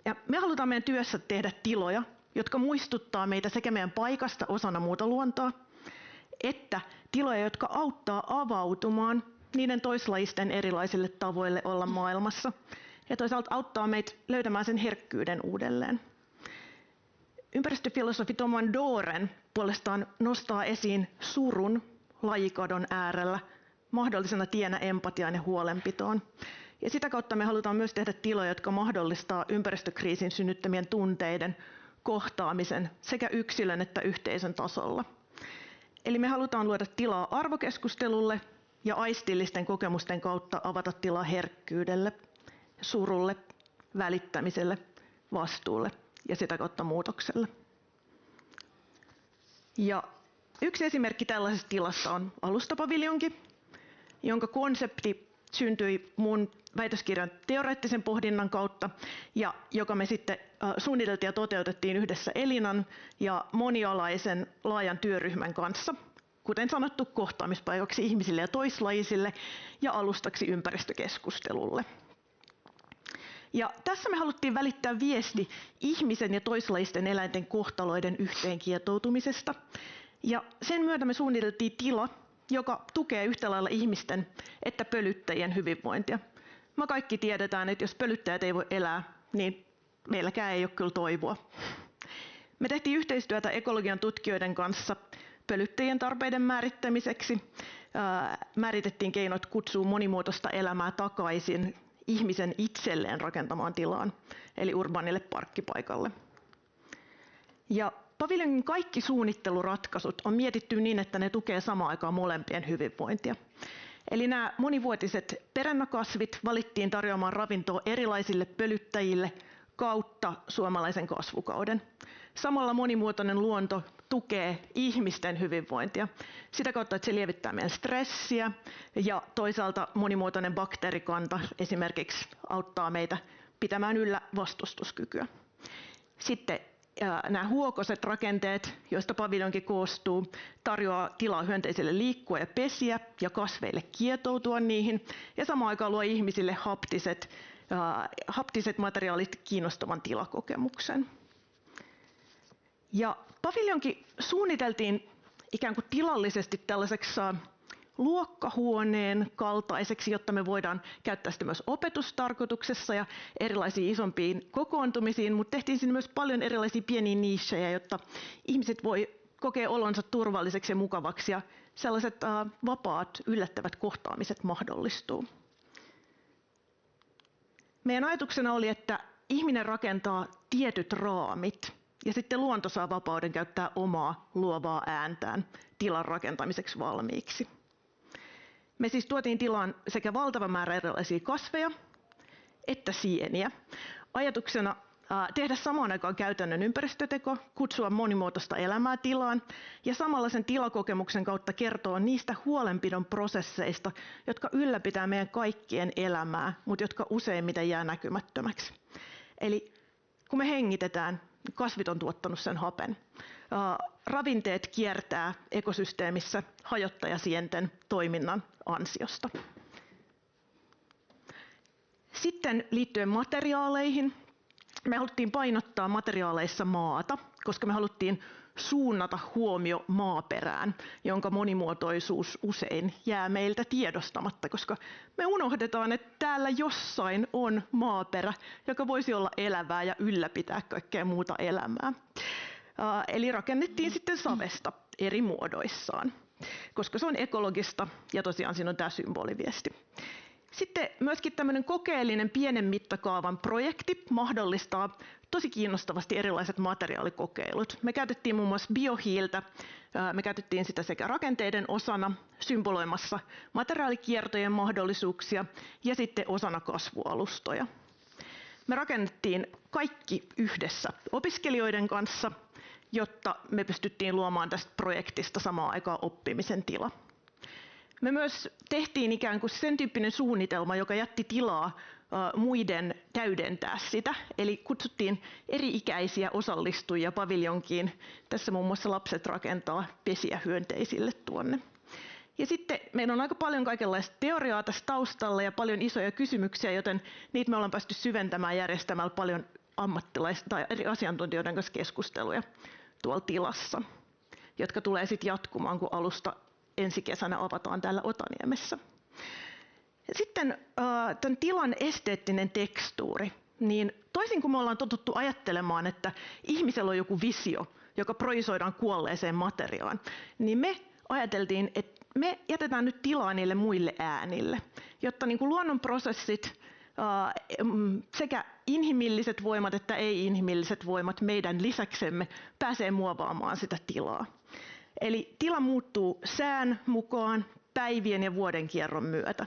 Ja me halutaan meidän työssä tehdä tiloja, jotka muistuttaa meitä sekä meidän paikasta osana muuta luontoa, että tiloja, jotka auttaa avautumaan niiden toislajisten erilaisille tavoille olla maailmassa. Ja toisaalta auttaa meitä löytämään sen herkkyyden uudelleen. Ympäristöfilosofi Thomas Doren puolestaan nostaa esiin surun lajikadon äärellä mahdollisena tienä empatiaan ja huolenpitoon. Ja sitä kautta me halutaan myös tehdä tiloja, jotka mahdollistaa ympäristökriisin synnyttämien tunteiden kohtaamisen sekä yksilön että yhteisön tasolla. Eli me halutaan luoda tilaa arvokeskustelulle ja aistillisten kokemusten kautta avata tilaa herkkyydelle, surulle, välittämiselle, vastuulle ja sitä kautta muutokselle. Ja yksi esimerkki tällaisesta tilasta on alustapaviljonki, jonka konsepti syntyi mun väitöskirjan teoreettisen pohdinnan kautta ja joka me sitten suunniteltiin ja toteutettiin yhdessä Elinan ja monialaisen laajan työryhmän kanssa, kuten sanottu, kohtaamispaikaksi ihmisille ja toislajisille ja alustaksi ympäristökeskustelulle. Ja tässä me haluttiin välittää viesti ihmisen ja toislajisten eläinten kohtaloiden yhteenkietoutumisesta. Ja sen myötä me suunniteltiin tila, joka tukee yhtä lailla ihmisten että pölyttäjien hyvinvointia. Me kaikki tiedetään, että jos pölyttäjät ei voi elää, niin meilläkään ei ole kyllä toivoa. Me tehtiin yhteistyötä ekologian tutkijoiden kanssa pölyttäjien tarpeiden määrittämiseksi. Määritettiin keinot kutsua monimuotoista elämää takaisin ihmisen itselleen rakentamaan tilaan, eli urbaanille parkkipaikalle. Ja paviljongin kaikki suunnitteluratkaisut on mietitty niin, että ne tukee samaan aikaan molempien hyvinvointia. Eli nämä monivuotiset perännäkasvit valittiin tarjoamaan ravintoa erilaisille pölyttäjille kautta suomalaisen kasvukauden. Samalla monimuotoinen luonto tukee ihmisten hyvinvointia sitä kautta, että se lievittää meidän stressiä ja toisaalta monimuotoinen bakteerikanta esimerkiksi auttaa meitä pitämään yllä vastustuskykyä. Sitten nämä huokoiset rakenteet, joista paviljonki koostuu, tarjoaa tilaa hyönteisille liikkua ja pesiä ja kasveille kietoutua niihin ja samaan aikaan luo ihmisille haptiset materiaalit kiinnostavan tilakokemuksen. Ja paviljonki suunniteltiin ikään kuin tilallisesti tällaiseksi luokkahuoneen kaltaiseksi, jotta me voidaan käyttää sitä myös opetustarkoituksessa ja erilaisiin isompiin kokoontumisiin, mutta tehtiin siinä myös paljon erilaisia pieniä niishejä, jotta ihmiset voi kokea olonsa turvalliseksi ja mukavaksi ja sellaiset vapaat, yllättävät kohtaamiset mahdollistuu. Meidän ajatuksena oli, että ihminen rakentaa tietyt raamit ja sitten luonto saa vapauden käyttää omaa luovaa ääntään tilan rakentamiseksi valmiiksi. Me siis tuotiin tilaan sekä valtava määrä erilaisia kasveja että sieniä. Ajatuksena tehdä samaan aikaan käytännön ympäristöteko, kutsua monimuotoista elämää tilaan ja samalla sen tilakokemuksen kautta kertoa niistä huolenpidon prosesseista, jotka ylläpitää meidän kaikkien elämää, mutta jotka useimmiten jää näkymättömäksi. Eli kun me hengitetään, kasvit on tuottanut sen hapen. Ravinteet kiertää ekosysteemissä hajottajasienten toiminnan ansiosta. Sitten liittyen materiaaleihin. Me haluttiin painottaa materiaaleissa maata, koska me haluttiin suunnata huomio maaperään, jonka monimuotoisuus usein jää meiltä tiedostamatta, koska me unohdetaan, että täällä jossain on maaperä, joka voisi olla elävää ja ylläpitää kaikkea muuta elämää. Eli rakennettiin sitten savesta eri muodoissaan, koska se on ekologista ja tosiaan siinä on tämä symboliviesti. Sitten myöskin tämmöinen kokeellinen pienen mittakaavan projekti mahdollistaa tosi kiinnostavasti erilaiset materiaalikokeilut. Me käytettiin muun muassa biohiiltä, me käytettiin sitä sekä rakenteiden osana symboloimassa materiaalikiertojen mahdollisuuksia ja sitten osana kasvualustoja. Me rakennettiin kaikki yhdessä opiskelijoiden kanssa, jotta me pystyttiin luomaan tästä projektista samaan aikaan oppimisen tila. Me myös tehtiin ikään kuin sen tyyppinen suunnitelma, joka jätti tilaa muiden täydentää sitä. Eli kutsuttiin eri-ikäisiä osallistujia paviljonkiin. Tässä muun muassa lapset rakentaa pesiä hyönteisille tuonne. Ja sitten meillä on aika paljon kaikenlaista teoriaa tässä taustalla ja paljon isoja kysymyksiä, joten niitä me ollaan päästy syventämään järjestämällä paljon tai eri asiantuntijoiden kanssa keskusteluja tuolla tilassa, jotka tulee sitten jatkumaan, kun alusta ensi kesänä avataan täällä Otaniemessä. Ja sitten tämän tilan esteettinen tekstuuri. Niin toisin kuin me ollaan totuttu ajattelemaan, että ihmisellä on joku visio, joka projisoidaan kuolleeseen materiaan, niin me ajateltiin, että me jätetään nyt tilaa niille muille äänille, jotta niin kuin luonnonprosessit, sekä inhimilliset voimat että ei-inhimilliset voimat meidän lisäksemme pääsee muovaamaan sitä tilaa. Eli tila muuttuu sään mukaan päivien ja vuoden kierron myötä.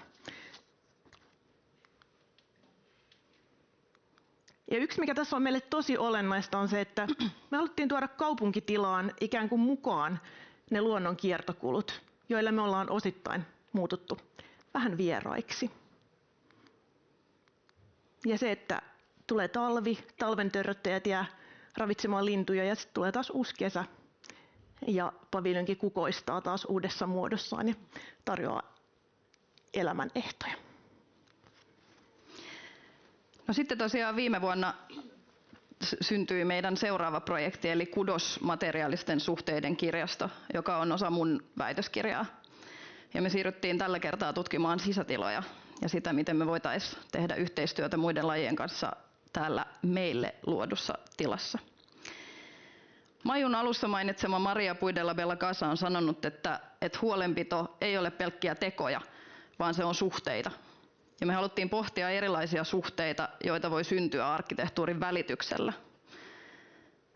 Ja yksi, mikä tässä on meille tosi olennaista, on se, että me haluttiin tuoda kaupunkitilaan ikään kuin mukaan ne luonnon kiertokulut, joilla me ollaan osittain muututtu vähän vieraiksi. Ja se, että tulee talvi, talven törröttäjät jää ravitsemaan lintuja ja sitten tulee taas uusi kesä ja paviljonki kukoistaa taas uudessa muodossaan ja tarjoaa elämän ehtoja. No sitten tosiaan viime vuonna syntyi meidän seuraava projekti, eli Kudos materiaalisten suhteiden kirjasto, joka on osa mun väitöskirjaa. Ja me siirryttiin tällä kertaa tutkimaan sisätiloja ja sitä, miten me voitaisiin tehdä yhteistyötä muiden lajien kanssa täällä meille luodussa tilassa. Maijun alussa mainitsema Maria Puidella Bellacasa on sanonut, että huolenpito ei ole pelkkiä tekoja, vaan se on suhteita. Ja me haluttiin pohtia erilaisia suhteita, joita voi syntyä arkkitehtuurin välityksellä.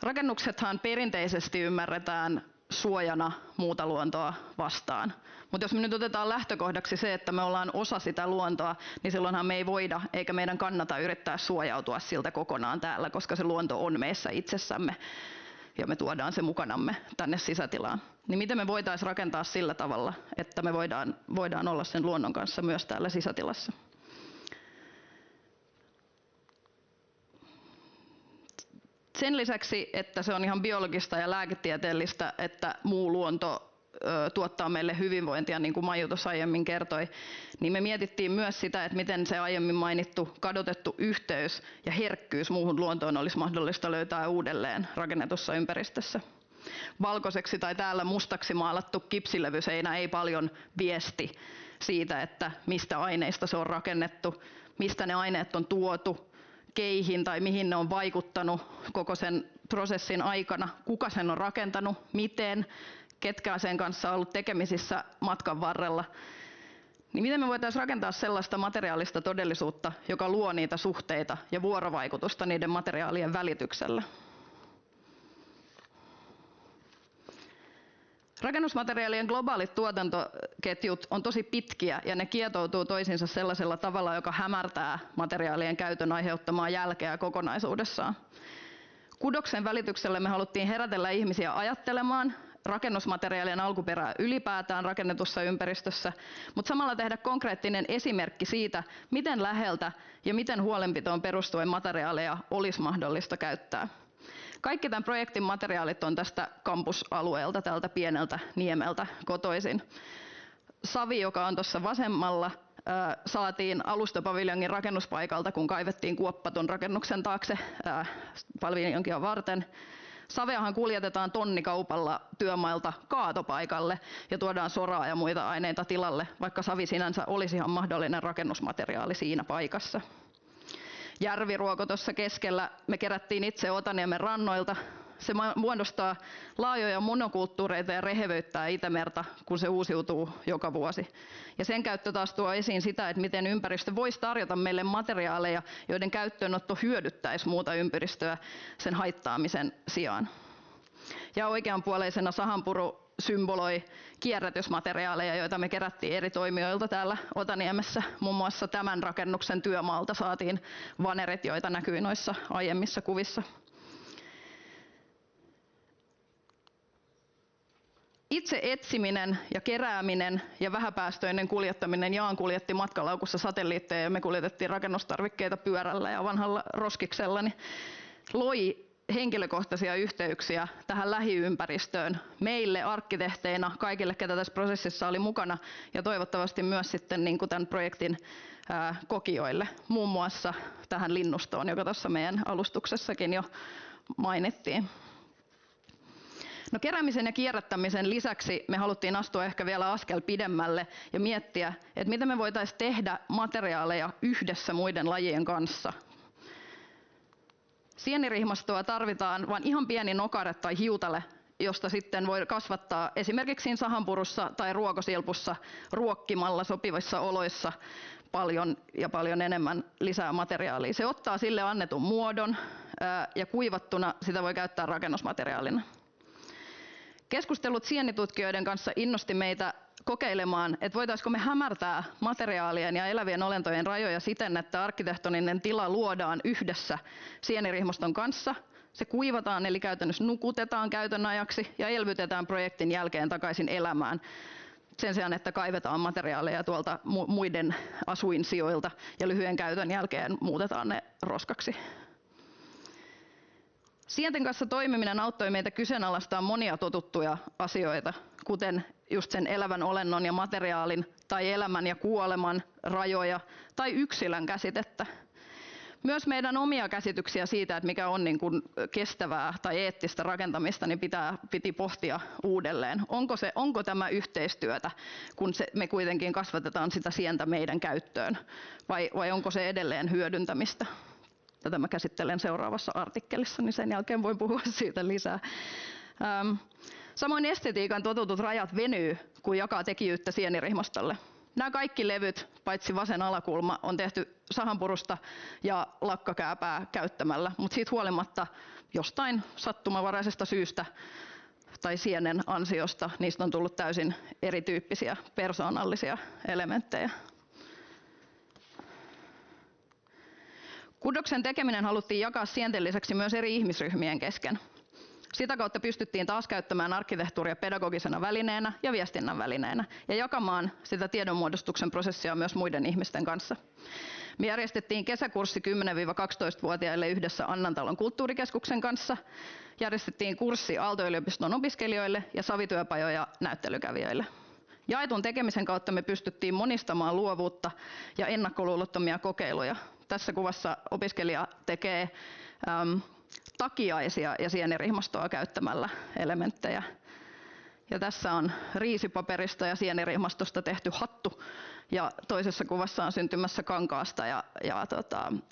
Rakennuksethan perinteisesti ymmärretään suojana muuta luontoa vastaan. Mutta jos me nyt otetaan lähtökohdaksi se, että me ollaan osa sitä luontoa, niin silloinhan me ei voida eikä meidän kannata yrittää suojautua siltä kokonaan täällä, koska se luonto on meissä itsessämme ja me tuodaan se mukanamme tänne sisätilaan. Niin miten me voitaisiin rakentaa sillä tavalla, että me voidaan olla sen luonnon kanssa myös täällä sisätilassa? Sen lisäksi, että se on ihan biologista ja lääketieteellistä, että muu luonto tuottaa meille hyvinvointia, niin kuin Maiju tuossa aiemmin kertoi, niin me mietittiin myös sitä, että miten se aiemmin mainittu kadotettu yhteys ja herkkyys muuhun luontoon olisi mahdollista löytää uudelleen rakennetussa ympäristössä. Valkoiseksi tai täällä mustaksi maalattu kipsilevyseinä ei paljon viesti siitä, että mistä aineista se on rakennettu, mistä ne aineet on tuotu, keihin tai mihin ne on vaikuttanut koko sen prosessin aikana, kuka sen on rakentanut, miten, ketkä sen kanssa on ollut tekemisissä matkan varrella. Niin miten me voitaisiin rakentaa sellaista materiaalista todellisuutta, joka luo niitä suhteita ja vuorovaikutusta niiden materiaalien välityksellä? Rakennusmateriaalien globaalit tuotantoketjut on tosi pitkiä ja ne kietoutuu toisiinsa sellaisella tavalla, joka hämärtää materiaalien käytön aiheuttamaa jälkeä kokonaisuudessaan. Kudoksen välityksellä me haluttiin herätellä ihmisiä ajattelemaan rakennusmateriaalien alkuperää ylipäätään rakennetussa ympäristössä, mutta samalla tehdä konkreettinen esimerkki siitä, miten läheltä ja miten huolenpitoon perustuen materiaaleja olisi mahdollista käyttää. Kaikki tämän projektin materiaalit on tästä kampusalueelta, tältä pieneltä niemeltä kotoisin. Savi, joka on tuossa vasemmalla, saatiin alustapaviljongin rakennuspaikalta, kun kaivettiin kuoppa ton rakennuksen taakse paviljonkia varten. Saveahan kuljetetaan tonnikaupalla työmailta kaatopaikalle ja tuodaan soraa ja muita aineita tilalle, vaikka savi sinänsä olisi ihan mahdollinen rakennusmateriaali siinä paikassa. Järviruoko tuossa keskellä me kerättiin itse Otaniemen rannoilta. Se muodostaa laajoja monokulttuureita ja rehevöittää Itämerta, kun se uusiutuu joka vuosi. Ja sen käyttö taas tuo esiin sitä, että miten ympäristö voisi tarjota meille materiaaleja, joiden käyttöönotto hyödyttäisi muuta ympäristöä sen haittaamisen sijaan. Ja oikeanpuoleisena sahanpuru symboloi kierrätysmateriaaleja, joita me kerättiin eri toimijoilta täällä Otaniemessä. Muun muassa tämän rakennuksen työmaalta saatiin vanerit, joita näkyy noissa aiemmissa kuvissa. Itse etsiminen ja kerääminen ja vähäpäästöinen kuljettaminen. Jaan kuljetti matkalaukussa satelliitteja ja me kuljetettiin rakennustarvikkeita pyörällä ja vanhalla roskiksella. Niin loi henkilökohtaisia yhteyksiä tähän lähiympäristöön meille arkkitehteina, kaikille, ketä tässä prosessissa oli mukana, ja toivottavasti myös sitten niin kuin tämän projektin kokijoille, muun muassa tähän linnustoon, joka tuossa meidän alustuksessakin jo mainittiin. No, keräämisen ja kierrättämisen lisäksi me haluttiin astua ehkä vielä askel pidemmälle ja miettiä, että miten me voitaisiin tehdä materiaaleja yhdessä muiden lajien kanssa. Sienirihmastoa tarvitaan vain ihan pieni nokare tai hiutale, josta sitten voi kasvattaa esimerkiksi siinä sahanpurussa tai ruokosilpussa ruokkimalla sopivissa oloissa paljon enemmän lisää materiaalia. Se ottaa sille annetun muodon ja kuivattuna sitä voi käyttää rakennusmateriaalina. Keskustelut sienitutkijoiden kanssa innosti meitä kokeilemaan, että voitaisiinko me hämärtää materiaalien ja elävien olentojen rajoja siten, että arkkitehtoninen tila luodaan yhdessä sienirihmaston kanssa. Se kuivataan eli käytännössä nukutetaan käytön ajaksi ja elvytetään projektin jälkeen takaisin elämään. Sen sijaan, että kaivetaan materiaaleja tuolta muiden asuinsijoilta ja lyhyen käytön jälkeen muutetaan ne roskaksi. Sienten kanssa toimiminen auttoi meitä kyseenalaistamaan monia totuttuja asioita, kuten just sen elävän olennon ja materiaalin tai elämän ja kuoleman rajoja tai yksilön käsitettä. Myös meidän omia käsityksiä siitä, että mikä on niin kuin kestävää tai eettistä rakentamista, niin piti pohtia uudelleen. Onko tämä yhteistyötä, kun me kuitenkin kasvatetaan sitä sientä meidän käyttöön, vai onko se edelleen hyödyntämistä? Tätä mä käsittelen seuraavassa artikkelissa, niin sen jälkeen voin puhua siitä lisää. Samoin estetiikan totutut rajat venyy, kun jakaa tekijyyttä sienirihmastolle. Nämä kaikki levyt, paitsi vasen alakulma, on tehty sahanpurusta ja lakkakääpää käyttämällä, mutta siitä huolimatta jostain sattumavaraisesta syystä tai sienen ansiosta niistä on tullut täysin erityyppisiä persoonallisia elementtejä. Kudoksen tekeminen haluttiin jakaa sienten lisäksi myös eri ihmisryhmien kesken. Sitä kautta pystyttiin taas käyttämään arkkitehtuuria pedagogisena välineenä ja viestinnän välineenä ja jakamaan sitä tiedonmuodostuksen prosessia myös muiden ihmisten kanssa. Me järjestettiin kesäkurssi 10-12-vuotiaille yhdessä Annantalon kulttuurikeskuksen kanssa. Järjestettiin kurssi Aalto-yliopiston opiskelijoille ja savityöpajoja näyttelykävijöille. Jaetun tekemisen kautta me pystyttiin monistamaan luovuutta ja ennakkoluulottomia kokeiluja. Tässä kuvassa opiskelija tekee takiaisia ja sienirihmastoa käyttämällä elementtejä. Ja tässä on riisipaperista ja sienirihmastosta tehty hattu. Ja toisessa kuvassa on syntymässä kankaasta ja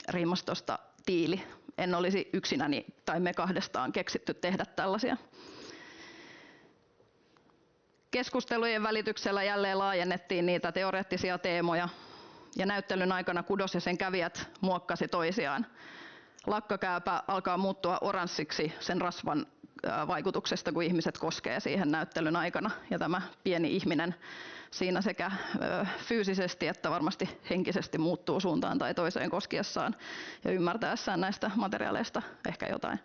rihmastosta tiili. En olisi yksinäni tai me kahdestaan keksitty tehdä tällaisia. Keskustelujen välityksellä jälleen laajennettiin niitä teoreettisia teemoja. Ja näyttelyn aikana kudos ja sen kävijät muokkasi toisiaan. Lakkakääpä alkaa muuttua oranssiksi sen rasvan vaikutuksesta, kun ihmiset koskee siihen näyttelyn aikana. Ja tämä pieni ihminen siinä sekä fyysisesti että varmasti henkisesti muuttuu suuntaan tai toiseen koskiessaan ja ymmärtäessään näistä materiaaleista ehkä jotain.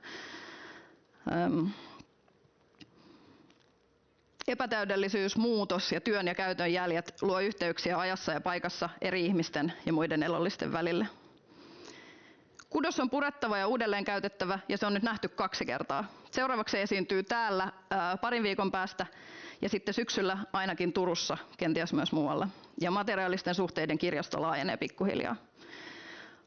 Epätäydellisyys, muutos ja työn ja käytön jäljet luo yhteyksiä ajassa ja paikassa eri ihmisten ja muiden elollisten välille. Kudos on purettava ja uudelleen käytettävä ja se on nyt nähty 2 kertaa. Seuraavaksi esiintyy täällä parin viikon päästä ja sitten syksyllä ainakin Turussa, kenties myös muualla. Ja materiaalisten suhteiden kirjasto laajenee pikkuhiljaa.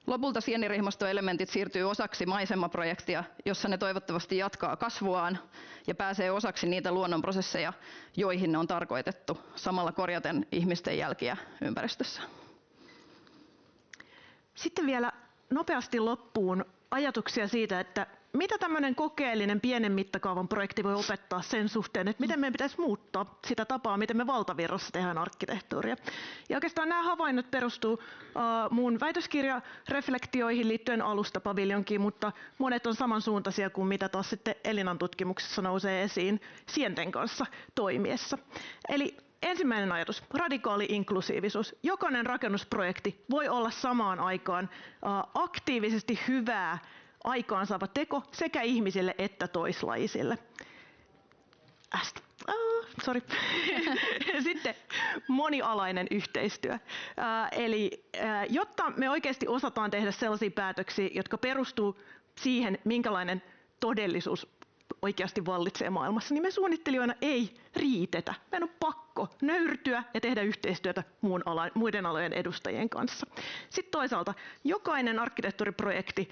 Lopulta sienirihmastoelementit siirtyy osaksi maisemaprojektia, jossa ne toivottavasti jatkaa kasvuaan ja pääsee osaksi niitä luonnonprosesseja, joihin ne on tarkoitettu, samalla korjaten ihmisten jälkiä ympäristössä. Sitten vielä nopeasti loppuun ajatuksia siitä, että mitä tämmöinen kokeellinen pienen mittakaavan projekti voi opettaa sen suhteen, että miten meidän pitäisi muuttaa sitä tapaa, miten me valtavirrassa tehdään arkkitehtuuria. Ja oikeastaan nämä havainnot perustuu mun väitöskirjareflektioihin liittyen alustapaviljonkiin, mutta monet on samansuuntaisia kuin mitä taas sitten Elinan tutkimuksessa nousee esiin sienten kanssa toimiessa. Eli ensimmäinen ajatus, radikaali inklusiivisuus. Jokainen rakennusprojekti voi olla samaan aikaan aktiivisesti hyvää aikaansaava teko sekä ihmisille että toislajisille. Sorry. Sitten monialainen yhteistyö. Eli jotta me oikeasti osataan tehdä sellaisia päätöksiä, jotka perustuu siihen, minkälainen todellisuus oikeasti vallitsee maailmassa, niin me suunnittelijoina ei riitetä. Meidän on pakko nöyrtyä ja tehdä yhteistyötä muiden alojen edustajien kanssa. Sitten toisaalta jokainen arkkitehtuuriprojekti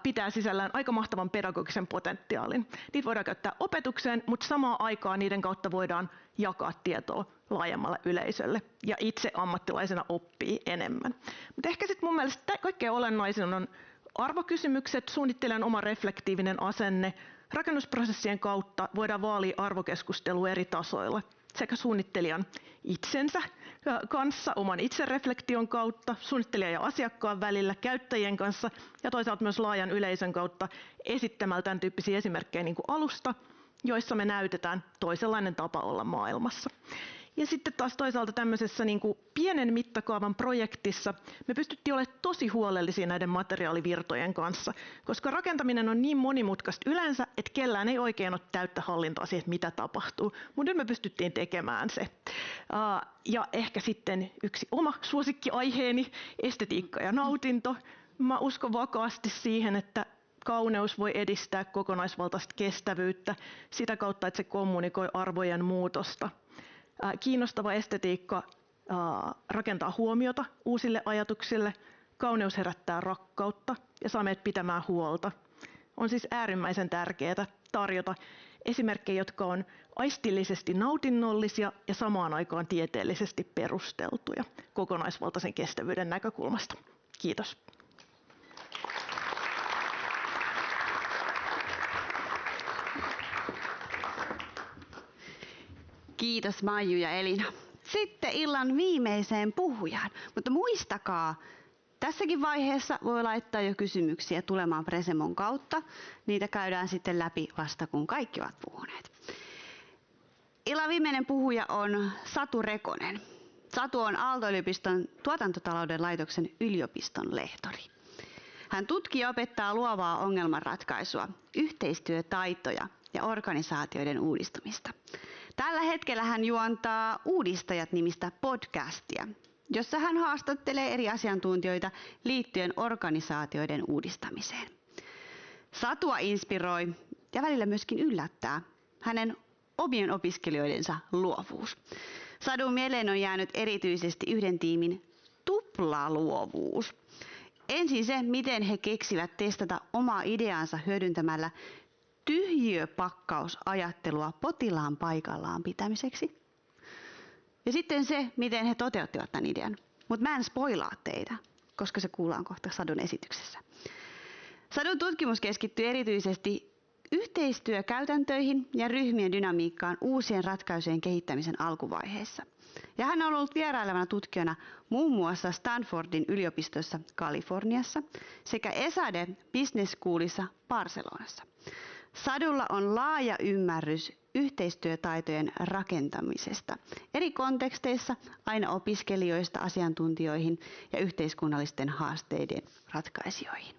pitää sisällään aika mahtavan pedagogisen potentiaalin. Niitä voidaan käyttää opetukseen, mutta samaan aikaan niiden kautta voidaan jakaa tietoa laajemmalle yleisölle ja itse ammattilaisena oppii enemmän. Mutta ehkä sitten mun mielestä kaikkein olennaisin on arvokysymykset, suunnittelijan oma reflektiivinen asenne. Rakennusprosessien kautta voidaan vaalia arvokeskustelua eri tasoilla sekä suunnittelijan itsensä kanssa, oman itsereflektion kautta, suunnittelijan ja asiakkaan välillä, käyttäjien kanssa ja toisaalta myös laajan yleisön kautta esittämällä tämän tyyppisiä esimerkkejä niin kuin alusta, joissa me näytetään toisenlainen tapa olla maailmassa. Ja sitten taas toisaalta tämmöisessä niin kuin pienen mittakaavan projektissa me pystyttiin olemaan tosi huolellisia näiden materiaalivirtojen kanssa, koska rakentaminen on niin monimutkaista yleensä, että kellään ei oikein ole täyttä hallintaa siihen, että mitä tapahtuu. Mutta nyt me pystyttiin tekemään se. Ja ehkä sitten yksi oma suosikkiaiheeni, estetiikka ja nautinto. Mä uskon vakaasti siihen, että kauneus voi edistää kokonaisvaltaista kestävyyttä sitä kautta, että se kommunikoi arvojen muutosta. Kiinnostava estetiikka rakentaa huomiota uusille ajatuksille, kauneus herättää rakkautta ja saa meidät pitämään huolta. On siis äärimmäisen tärkeää tarjota esimerkkejä, jotka on aistillisesti nautinnollisia ja samaan aikaan tieteellisesti perusteltuja kokonaisvaltaisen kestävyyden näkökulmasta. Kiitos. Kiitos Maiju ja Elina. Sitten illan viimeiseen puhujaan. Mutta muistakaa, tässäkin vaiheessa voi laittaa jo kysymyksiä tulemaan Presemon kautta. Niitä käydään sitten läpi vasta, kun kaikki ovat puhuneet. Illan viimeinen puhuja on Satu Rekonen. Satu on Aalto-yliopiston tuotantotalouden laitoksen yliopiston lehtori. Hän tutkii ja opettaa luovaa ongelmanratkaisua, yhteistyötaitoja ja organisaatioiden uudistumista. Tällä hetkellä hän juontaa Uudistajat-nimistä podcastia, jossa hän haastattelee eri asiantuntijoita liittyen organisaatioiden uudistamiseen. Satua inspiroi ja välillä myöskin yllättää hänen omien opiskelijoidensa luovuus. Sadun mieleen on jäänyt erityisesti yhden tiimin tuplaluovuus. Ensin se, miten he keksivät testata omaa ideaansa hyödyntämällä tyhjiöpakkausajattelua potilaan paikallaan pitämiseksi. Ja sitten se, miten he toteuttivat tämän idean. Mutta mä en spoilaa teitä, koska se kuullaan kohta Sadun esityksessä. Sadun tutkimus keskittyy erityisesti yhteistyökäytäntöihin ja ryhmien dynamiikkaan uusien ratkaisujen kehittämisen alkuvaiheessa. Ja hän on ollut vierailevana tutkijana muun muassa Stanfordin yliopistossa Kaliforniassa sekä ESADE Business Schoolissa Barcelonassa. Sadulla on laaja ymmärrys yhteistyötaitojen rakentamisesta eri konteksteissa, aina opiskelijoista asiantuntijoihin ja yhteiskunnallisten haasteiden ratkaisijoihin.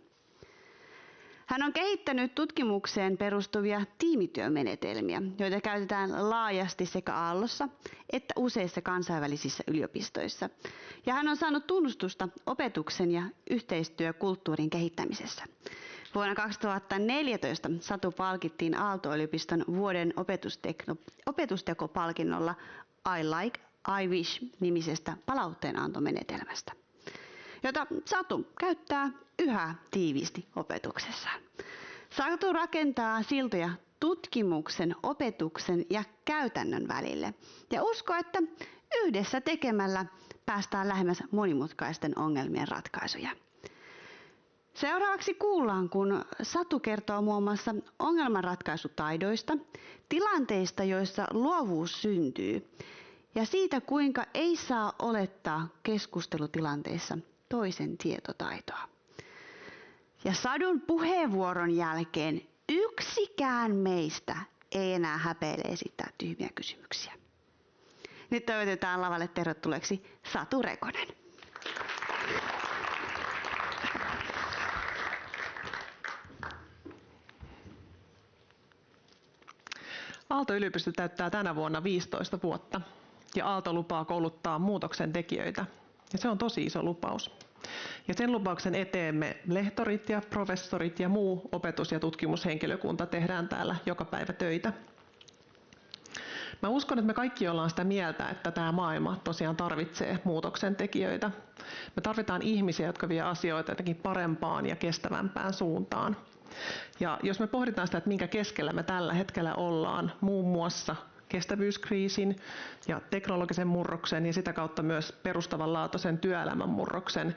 Hän on kehittänyt tutkimukseen perustuvia tiimityömenetelmiä, joita käytetään laajasti sekä Aallossa että useissa kansainvälisissä yliopistoissa. Ja hän on saanut tunnustusta opetuksen ja yhteistyökulttuurin kehittämisessä. Vuonna 2014 Satu palkittiin Aalto-yliopiston vuoden opetustekopalkinnolla I Like, I Wish-nimisestä palautteenantomenetelmästä, jota Satu käyttää yhä tiiviisti opetuksessaan. Satu rakentaa siltoja tutkimuksen, opetuksen ja käytännön välille ja uskoo, että yhdessä tekemällä päästään lähemmäs monimutkaisten ongelmien ratkaisuja. Seuraavaksi kuullaan, kun Satu kertoo muun muassa ongelmanratkaisutaidoista, tilanteista, joissa luovuus syntyy, ja siitä, kuinka ei saa olettaa keskustelutilanteissa toisen tietotaitoa. Ja Sadun puheenvuoron jälkeen yksikään meistä ei enää häpeile esittää tyhmiä kysymyksiä. Nyt toivotetaan lavalle tervetulleeksi Satu Rekonen. Aalto-yliopisto täyttää tänä vuonna 15 vuotta ja Aalto lupaa kouluttaa muutoksen tekijöitä. Ja se on tosi iso lupaus. Ja sen lupauksen eteen me lehtorit ja professorit ja muu opetus- ja tutkimushenkilökunta tehdään täällä joka päivä töitä. Mä uskon, että me kaikki ollaan sitä mieltä, että tämä maailma tosiaan tarvitsee muutoksen tekijöitä. Me tarvitaan ihmisiä, jotka vie asioita jotenkin parempaan ja kestävämpään suuntaan. Ja jos me pohditaan sitä, että minkä keskellä me tällä hetkellä ollaan, muun muassa kestävyyskriisin ja teknologisen murroksen ja sitä kautta myös perustavanlaatuisen työelämän murroksen,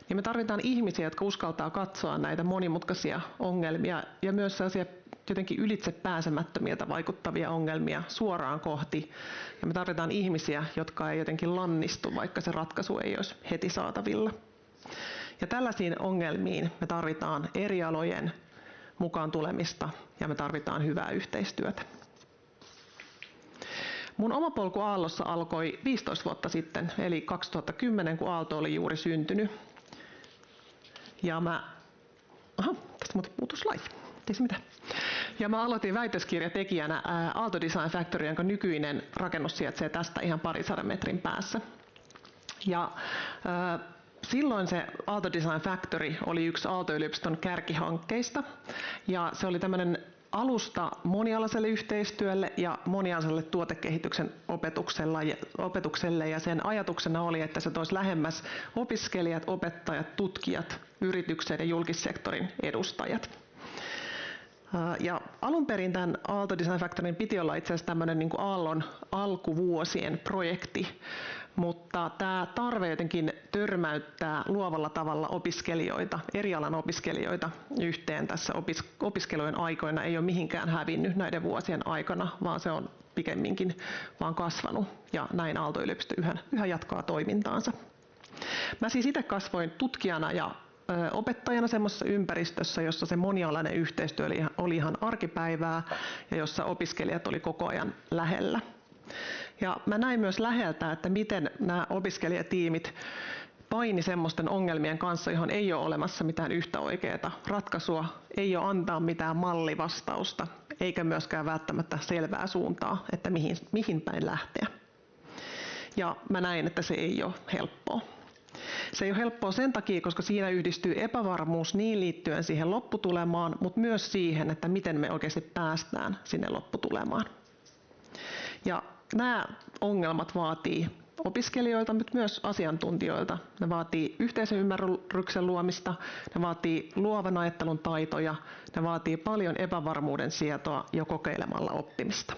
niin me tarvitaan ihmisiä, jotka uskaltaa katsoa näitä monimutkaisia ongelmia ja myös sellaisia jotenkin ylitse pääsemättömiltä vaikuttavia ongelmia suoraan kohti. Ja me tarvitaan ihmisiä, jotka ei jotenkin lannistu, vaikka se ratkaisu ei olisi heti saatavilla. Ja tällaisiin ongelmiin me tarvitaan eri alojen mukaan tulemista ja me tarvitaan hyvää yhteistyötä. Mun oma polku Aallossa alkoi 15 vuotta sitten, eli 2010, kun Aalto oli juuri syntynyt. Ja tästä muuten puutui slide. Ei se mitään. Ja mä aloitin väitöskirjatekijänä Aalto Design Factory, jonka nykyinen rakennus sijaitsee tästä ihan 200 metrin päässä. Ja silloin se Aalto Design Factory oli yksi Aalto-yliopiston kärkihankkeista. Ja se oli tämmöinen alusta monialaiselle yhteistyölle ja monialaiselle tuotekehityksen opetukselle. Ja sen ajatuksena oli, että se toisi lähemmäs opiskelijat, opettajat, tutkijat, yritykset ja julkissektorin edustajat. Ja alun perin tämän Aalto Design Factoryn piti olla itse asiassa tämmöinen niin kuin Aallon alkuvuosien projekti, mutta tämä tarve jotenkin törmäyttää luovalla tavalla opiskelijoita, eri alan opiskelijoita yhteen tässä opiskelujen aikoina ei ole mihinkään hävinnyt näiden vuosien aikana, vaan se on pikemminkin vaan kasvanut ja näin Aalto-yliopisto yhä jatkaa toimintaansa. Mä siis itse kasvoin tutkijana ja opettajana semmoisessa ympäristössä, jossa se monialainen yhteistyö oli ihan arkipäivää ja jossa opiskelijat oli koko ajan lähellä. Ja mä näin myös läheltä, että miten nämä opiskelijatiimit paini semmoisten ongelmien kanssa, johon ei ole olemassa mitään yhtä oikeaa ratkaisua, ei ole antaa mitään mallivastausta, eikä myöskään välttämättä selvää suuntaa, että mihin päin lähteä. Ja mä näin, että se ei ole helppoa. Se ei ole helppoa sen takia, koska siinä yhdistyy epävarmuus niin liittyen siihen lopputulemaan, mutta myös siihen, että miten me oikeasti päästään sinne lopputulemaan. Ja nämä ongelmat vaatii opiskelijoilta, mutta myös asiantuntijoilta. Ne vaatii yhteisen ymmärryksen luomista, ne vaatii luovan ajattelun taitoja, ne vaatii paljon epävarmuuden sietoa jo kokeilemalla oppimista.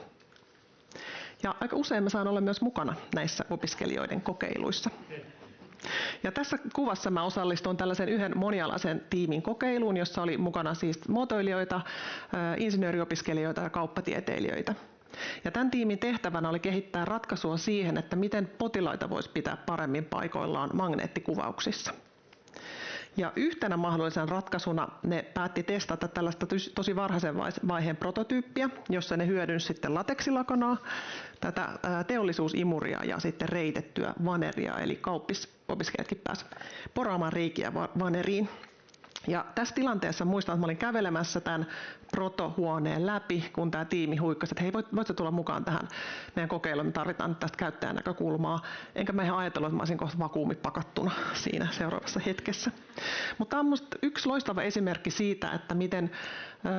Ja aika usein mä saan olla myös mukana näissä opiskelijoiden kokeiluissa. Ja tässä kuvassa mä osallistuin tällaisen yhden monialaisen tiimin kokeiluun, jossa oli mukana siis muotoilijoita, insinööriopiskelijoita ja kauppatieteilijöitä. Ja tämän tiimin tehtävänä oli kehittää ratkaisua siihen, että miten potilaita voisi pitää paremmin paikoillaan magneettikuvauksissa. Ja yhtenä mahdollisena ratkaisuna ne päätti testata tällaista tosi varhaisen vaiheen prototyyppiä, jossa ne hyödynsi sitten lateksilakanaa, tätä teollisuusimuria ja sitten reitettyä vaneria, eli kauppisopiskelijatkin pääsivät poraamaan reikiä vaneriin. Ja tässä tilanteessa muistan, että mä olin kävelemässä tämän protohuoneen läpi, kun tämä tiimi huikkasi, että hei, voitko tulla mukaan tähän meidän kokeiluun, me tarvitaan nyt tästä käyttäjän näkökulmaa. Enkä mä ihan ajatellut, että mä olisin kohta vakuumipakattuna siinä seuraavassa hetkessä. Mutta tämä on minusta yksi loistava esimerkki siitä, että miten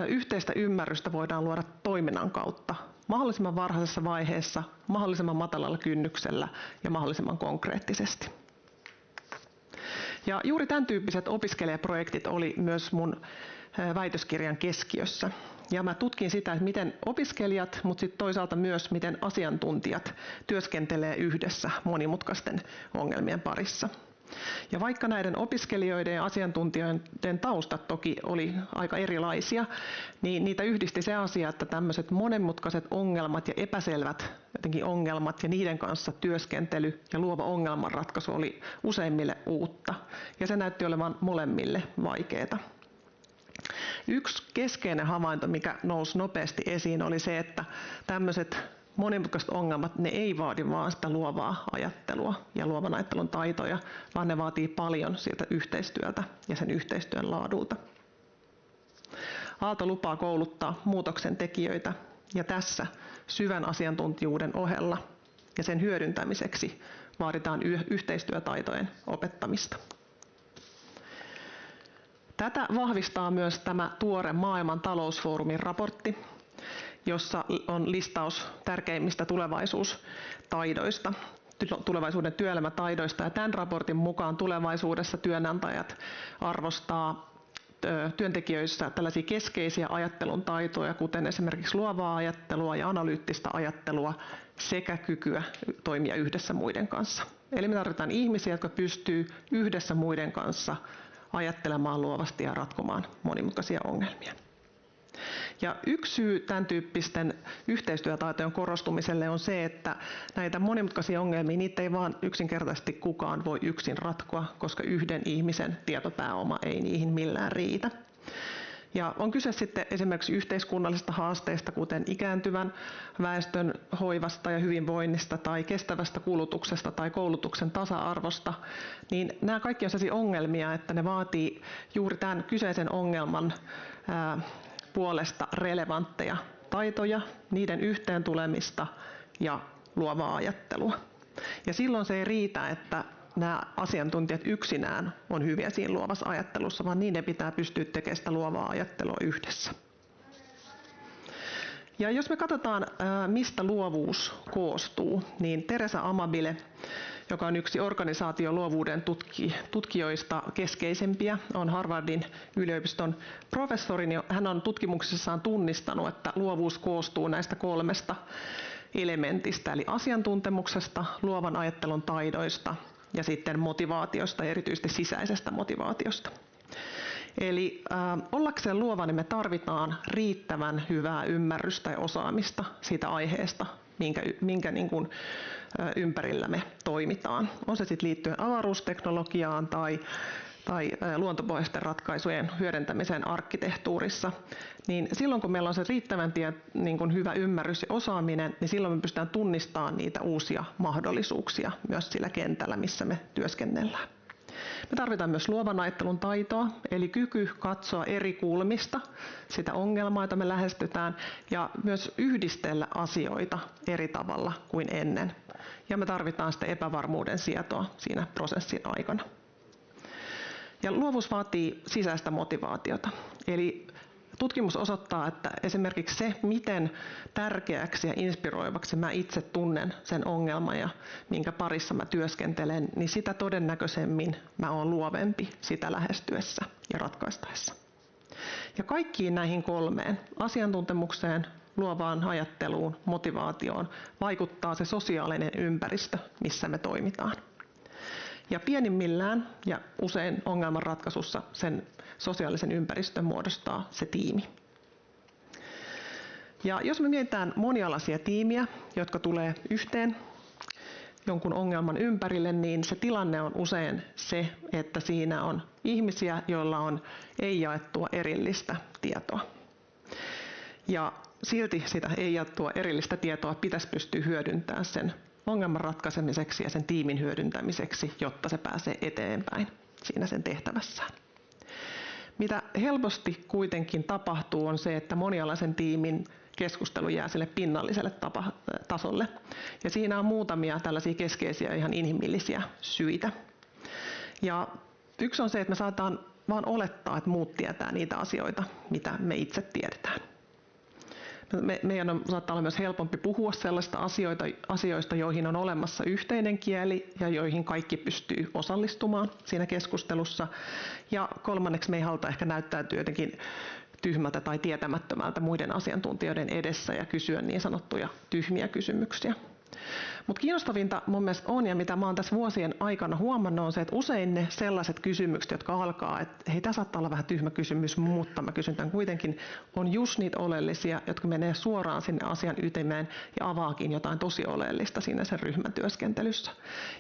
yhteistä ymmärrystä voidaan luoda toiminnan kautta mahdollisimman varhaisessa vaiheessa, mahdollisimman matalalla kynnyksellä ja mahdollisimman konkreettisesti. Ja juuri tämän tyyppiset opiskelijaprojektit oli myös mun väitöskirjan keskiössä. Ja mä tutkin sitä, että miten opiskelijat, mutta sitten toisaalta myös miten asiantuntijat työskentelee yhdessä monimutkaisten ongelmien parissa. Ja vaikka näiden opiskelijoiden ja asiantuntijoiden taustat toki oli aika erilaisia, niin niitä yhdisti se asia, että tämmöiset monimutkaiset ongelmat ja epäselvät jotenkin ongelmat ja niiden kanssa työskentely ja luova ongelmanratkaisu oli useimmille uutta. Ja se näytti olevan molemmille vaikeaa. Yksi keskeinen havainto, mikä nousi nopeasti esiin, oli se, että tämmöiset monimutkaiset ongelmat, ne ei vaadi vaan sitä luovaa ajattelua ja luovan ajattelun taitoja, vaan ne vaatii paljon siltä yhteistyöltä ja sen yhteistyön laadulta. Aalto lupaa kouluttaa muutoksen tekijöitä Ja tässä syvän asiantuntijuuden ohella ja sen hyödyntämiseksi vaaditaan yhteistyötaitojen opettamista. Tätä vahvistaa myös tämä tuore Maailman talousfoorumin raportti, jossa on listaus tärkeimmistä tulevaisuustaidoista, tulevaisuuden työelämätaidoista. Ja tämän raportin mukaan tulevaisuudessa työnantajat arvostaa työntekijöissä tällaisia keskeisiä ajattelun taitoja, kuten esimerkiksi luovaa ajattelua ja analyyttistä ajattelua sekä kykyä toimia yhdessä muiden kanssa. Eli me tarvitaan ihmisiä, jotka pystyy yhdessä muiden kanssa ajattelemaan luovasti ja ratkomaan monimutkaisia ongelmia. Ja yksi syy tämän tyyppisten yhteistyötaitojen korostumiselle on se, että näitä monimutkaisia ongelmia, niitä ei vaan yksinkertaisesti kukaan voi yksin ratkoa, koska yhden ihmisen tietopääoma ei niihin millään riitä. Ja on kyse sitten esimerkiksi yhteiskunnallisista haasteista, kuten ikääntyvän väestön hoivasta ja hyvinvoinnista tai kestävästä kulutuksesta tai koulutuksen tasa-arvosta, niin nämä kaikki on sellaisia ongelmia, että ne vaatii juuri tämän kyseisen ongelman puolesta relevantteja taitoja, niiden yhteen tulemista ja luovaa ajattelua. Ja silloin se ei riitä, että nämä asiantuntijat yksinään on hyviä siinä luovassa ajattelussa, vaan niiden pitää pystyä tekemään sitä luovaa ajattelua yhdessä. Ja jos me katsotaan, mistä luovuus koostuu, niin Teresa Amabile, joka on yksi organisaation luovuuden tutkijoista keskeisempiä, on Harvardin yliopiston professori, niin hän on tutkimuksessaan tunnistanut, että luovuus koostuu näistä 3 elementistä, eli asiantuntemuksesta, luovan ajattelun taidoista ja sitten motivaatiosta, erityisesti sisäisestä motivaatiosta. Eli ollakseen luova, niin me tarvitaan riittävän hyvää ymmärrystä ja osaamista siitä aiheesta, minkä niin kuin, ympärillä me toimitaan. On se sitten liittyen avaruusteknologiaan tai luontopohjaisten ratkaisujen hyödyntämiseen arkkitehtuurissa, niin silloin kun meillä on se riittävän niin kuin hyvä ymmärrys ja osaaminen, niin silloin me pystytään tunnistamaan niitä uusia mahdollisuuksia myös sillä kentällä, missä me työskennellään. Me tarvitaan myös luovan ajattelun taitoa, eli kyky katsoa eri kulmista sitä ongelmaa, jota me lähestytään, ja myös yhdistellä asioita eri tavalla kuin ennen. Ja me tarvitaan sitä epävarmuuden sietoa siinä prosessin aikana. Ja luovuus vaatii sisäistä motivaatiota. Eli tutkimus osoittaa, että esimerkiksi se, miten tärkeäksi ja inspiroivaksi mä itse tunnen sen ongelman ja minkä parissa mä työskentelen, niin sitä todennäköisemmin mä oon luovempi sitä lähestyessä ja ratkaistaessa. Ja kaikkiin näihin 3, asiantuntemukseen, luovaan ajatteluun, motivaatioon, vaikuttaa se sosiaalinen ympäristö, missä me toimitaan. Ja pienimmillään ja usein ongelmanratkaisussa sen sosiaalisen ympäristön muodostaa se tiimi. Ja jos me mietitään monialaisia tiimiä, jotka tulee yhteen jonkun ongelman ympärille, niin se tilanne on usein se, että siinä on ihmisiä, joilla on ei-jaettua erillistä tietoa. Ja silti sitä ei-jaettua erillistä tietoa pitäisi pystyä hyödyntämään sen ongelman ratkaisemiseksi ja sen tiimin hyödyntämiseksi, jotta se pääsee eteenpäin siinä sen tehtävässään. Mitä helposti kuitenkin tapahtuu on se, että monialaisen tiimin keskustelu jää sille pinnalliselle tasolle. Ja siinä on muutamia tällaisia keskeisiä ihan inhimillisiä syitä. Ja yksi on se, että me saataan vaan olettaa, että muut tietää niitä asioita, mitä me itse tiedetään. Meidän saattaa olla myös helpompi puhua sellaista asioista, joihin on olemassa yhteinen kieli ja joihin kaikki pystyy osallistumaan siinä keskustelussa. Ja kolmanneksi me ei haluta ehkä näyttäytyä jotenkin tyhmältä tai tietämättömältä muiden asiantuntijoiden edessä ja kysyä niin sanottuja tyhmiä kysymyksiä. Mutta kiinnostavinta mun mielestä on, ja mitä mä oon tässä vuosien aikana huomannut, on se, että usein ne sellaiset kysymykset, jotka alkaa, että hei, tämä saattaa olla vähän tyhmä kysymys, mutta mä kysyn tämän kuitenkin, on just niitä oleellisia, jotka menee suoraan sinne asian ytimeen ja avaakin jotain tosi oleellista siinä sen ryhmän työskentelyssä.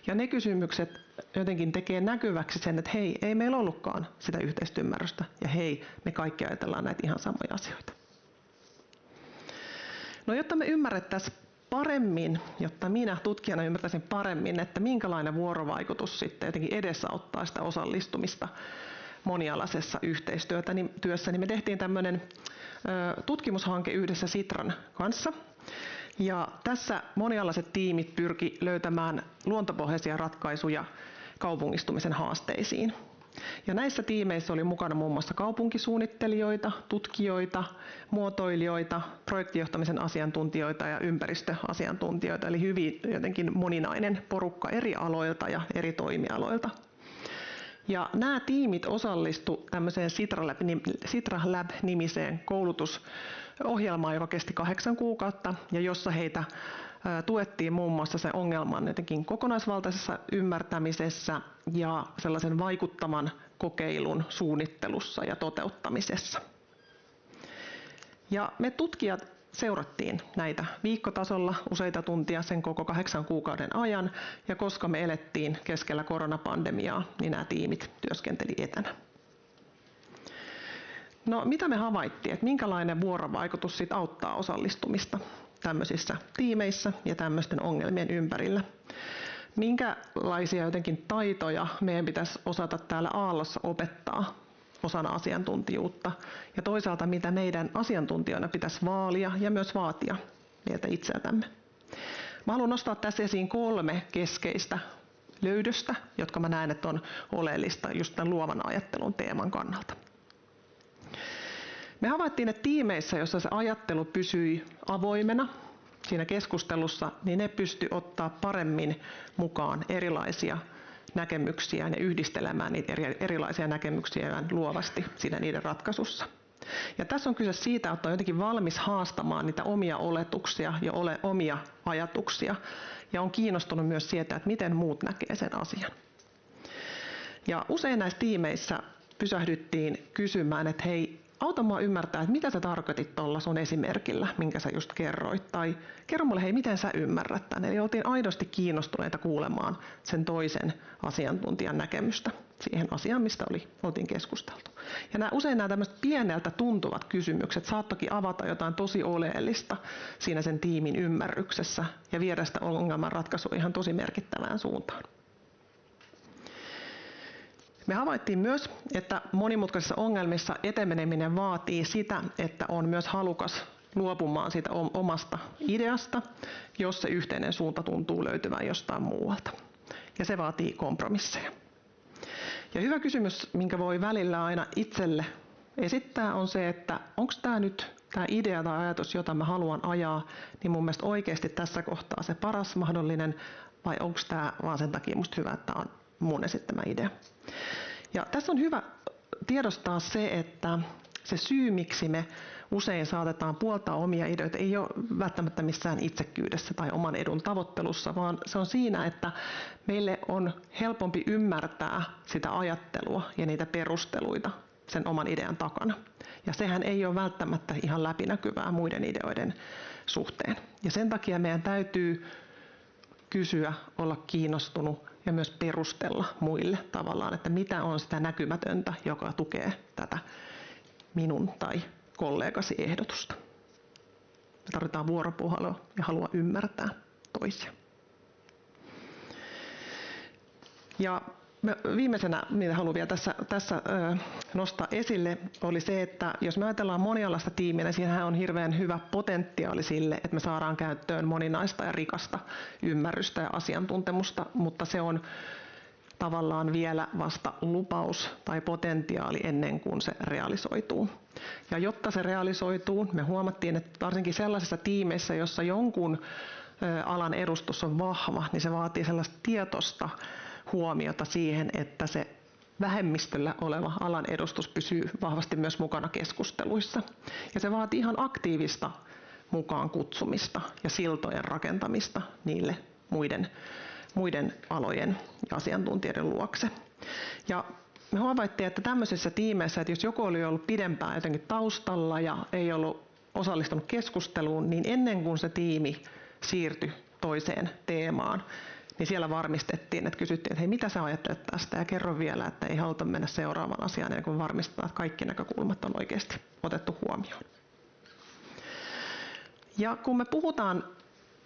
Ja ne kysymykset jotenkin tekee näkyväksi sen, että hei, ei meillä ollutkaan sitä yhteistymmärrystä, ja hei, me kaikki ajatellaan näitä ihan samoja asioita. No jotta me ymmärrettäisiin paremmin, jotta minä tutkijana ymmärtäisin paremmin, että minkälainen vuorovaikutus sitten jotenkin edesauttaa sitä osallistumista monialaisessa yhteistyössä, niin me tehtiin tämmöinen tutkimushanke yhdessä Sitran kanssa. Ja tässä monialaiset tiimit pyrki löytämään luontopohjaisia ratkaisuja kaupungistumisen haasteisiin. Ja näissä tiimeissä oli mukana muun muassa kaupunkisuunnittelijoita, tutkijoita, muotoilijoita, projektijohtamisen asiantuntijoita ja ympäristöasiantuntijoita, eli hyvin jotenkin moninainen porukka eri aloilta ja eri toimialoilta. Ja nämä tiimit osallistuivat tämmöiseen Sitra Lab-nimiseen koulutusohjelmaan, joka kesti 8 kuukautta ja jossa heitä tuettiin muun muassa se ongelman jotenkin kokonaisvaltaisessa ymmärtämisessä ja sellaisen vaikuttavan kokeilun suunnittelussa ja toteuttamisessa. Ja me tutkijat seurattiin näitä viikkotasolla useita tuntia sen koko 8 kuukauden ajan, ja koska me elettiin keskellä koronapandemiaa, niin nämä tiimit työskenteli etänä. No, mitä me havaittiin, että minkälainen vuorovaikutus sit auttaa osallistumista tämmöisissä tiimeissä ja tämmöisten ongelmien ympärillä? Minkälaisia jotenkin taitoja meidän pitäisi osata täällä Aallossa opettaa osana asiantuntijuutta, ja toisaalta mitä meidän asiantuntijoina pitäisi vaalia ja myös vaatia meiltä itseltämme. Mä haluan nostaa tässä esiin 3 keskeistä löydöstä, jotka mä näen, että on oleellista just tämän luovan ajattelun teeman kannalta. Me havaittiin, että tiimeissä, joissa se ajattelu pysyi avoimena siinä keskustelussa, niin ne pysty ottaa paremmin mukaan erilaisia näkemyksiä ja yhdistelemään niitä erilaisia näkemyksiä luovasti siinä niiden ratkaisussa. Ja tässä on kyse siitä, että on jotenkin valmis haastamaan niitä omia oletuksia ja omia ajatuksia, ja on kiinnostunut myös siitä, että miten muut näkee sen asian. Ja usein näissä tiimeissä pysähdyttiin kysymään, että hei, auta mua ymmärtää, että mitä sä tarkoitit tuolla sun esimerkillä, minkä sä just kerroit, tai kerro mulle, hei, miten sä ymmärrät tämän. Eli oltiin aidosti kiinnostuneita kuulemaan sen toisen asiantuntijan näkemystä siihen asiaan, mistä oltiin keskusteltu. Ja usein nämä tämmöiset pieneltä tuntuvat kysymykset saattokin avata jotain tosi oleellista siinä sen tiimin ymmärryksessä ja viedä sitä ongelmanratkaisua ihan tosi merkittävään suuntaan. Me havaittiin myös, että monimutkaisissa ongelmissa eteneminen vaatii sitä, että on myös halukas luopumaan siitä omasta ideasta, jos se yhteinen suunta tuntuu löytyvän jostain muualta. Ja se vaatii kompromisseja. Ja hyvä kysymys, minkä voi välillä aina itselle esittää, on se, että onko tämä nyt tämä idea tai ajatus, jota mä haluan ajaa, niin mun mielestä oikeasti tässä kohtaa se paras mahdollinen, vai onko tämä vaan sen takia musta hyvä, että tämä on mun esittämä idea. Ja tässä on hyvä tiedostaa se, että se syy, miksi me usein saatetaan puoltaa omia ideoita, ei ole välttämättä missään itsekkyydessä tai oman edun tavoittelussa, vaan se on siinä, että meille on helpompi ymmärtää sitä ajattelua ja niitä perusteluita sen oman idean takana. Ja sehän ei ole välttämättä ihan läpinäkyvää muiden ideoiden suhteen. Ja sen takia meidän täytyy kysyä, olla kiinnostunut ja myös perustella muille tavallaan, että mitä on sitä näkymätöntä, joka tukee tätä minun tai kollegasi ehdotusta. Me tarvitaan vuoropuhelua ja halua ymmärtää toisia. Ja viimeisenä, mitä haluan vielä tässä nostaa esille, oli se, että jos me ajatellaan monialaista tiimiä, niin siinähän on hirveän hyvä potentiaali sille, että me saadaan käyttöön moninaista ja rikasta ymmärrystä ja asiantuntemusta, mutta se on tavallaan vielä vasta lupaus tai potentiaali ennen kuin se realisoituu. Ja jotta se realisoituu, me huomattiin, että varsinkin sellaisissa tiimeissä, jossa jonkun alan edustus on vahva, niin se vaatii sellaista tietoista huomiota siihen, että se vähemmistöllä oleva alan edustus pysyy vahvasti myös mukana keskusteluissa. Ja se vaatii ihan aktiivista mukaan kutsumista ja siltojen rakentamista niille muiden alojen ja asiantuntijoiden luokse. Ja me havaittiin, että tämmöisissä tiimeissä, että jos joku oli ollut pidempään jotenkin taustalla ja ei ollut osallistunut keskusteluun, niin ennen kuin se tiimi siirtyi toiseen teemaan, niin siellä varmistettiin, että kysyttiin, että hei, mitä sä ajattelet tästä, ja kerro vielä, että ei haluta mennä seuraavaan asiaan, ennen kuin varmistetaan, että kaikki näkökulmat on oikeasti otettu huomioon. Ja kun me puhutaan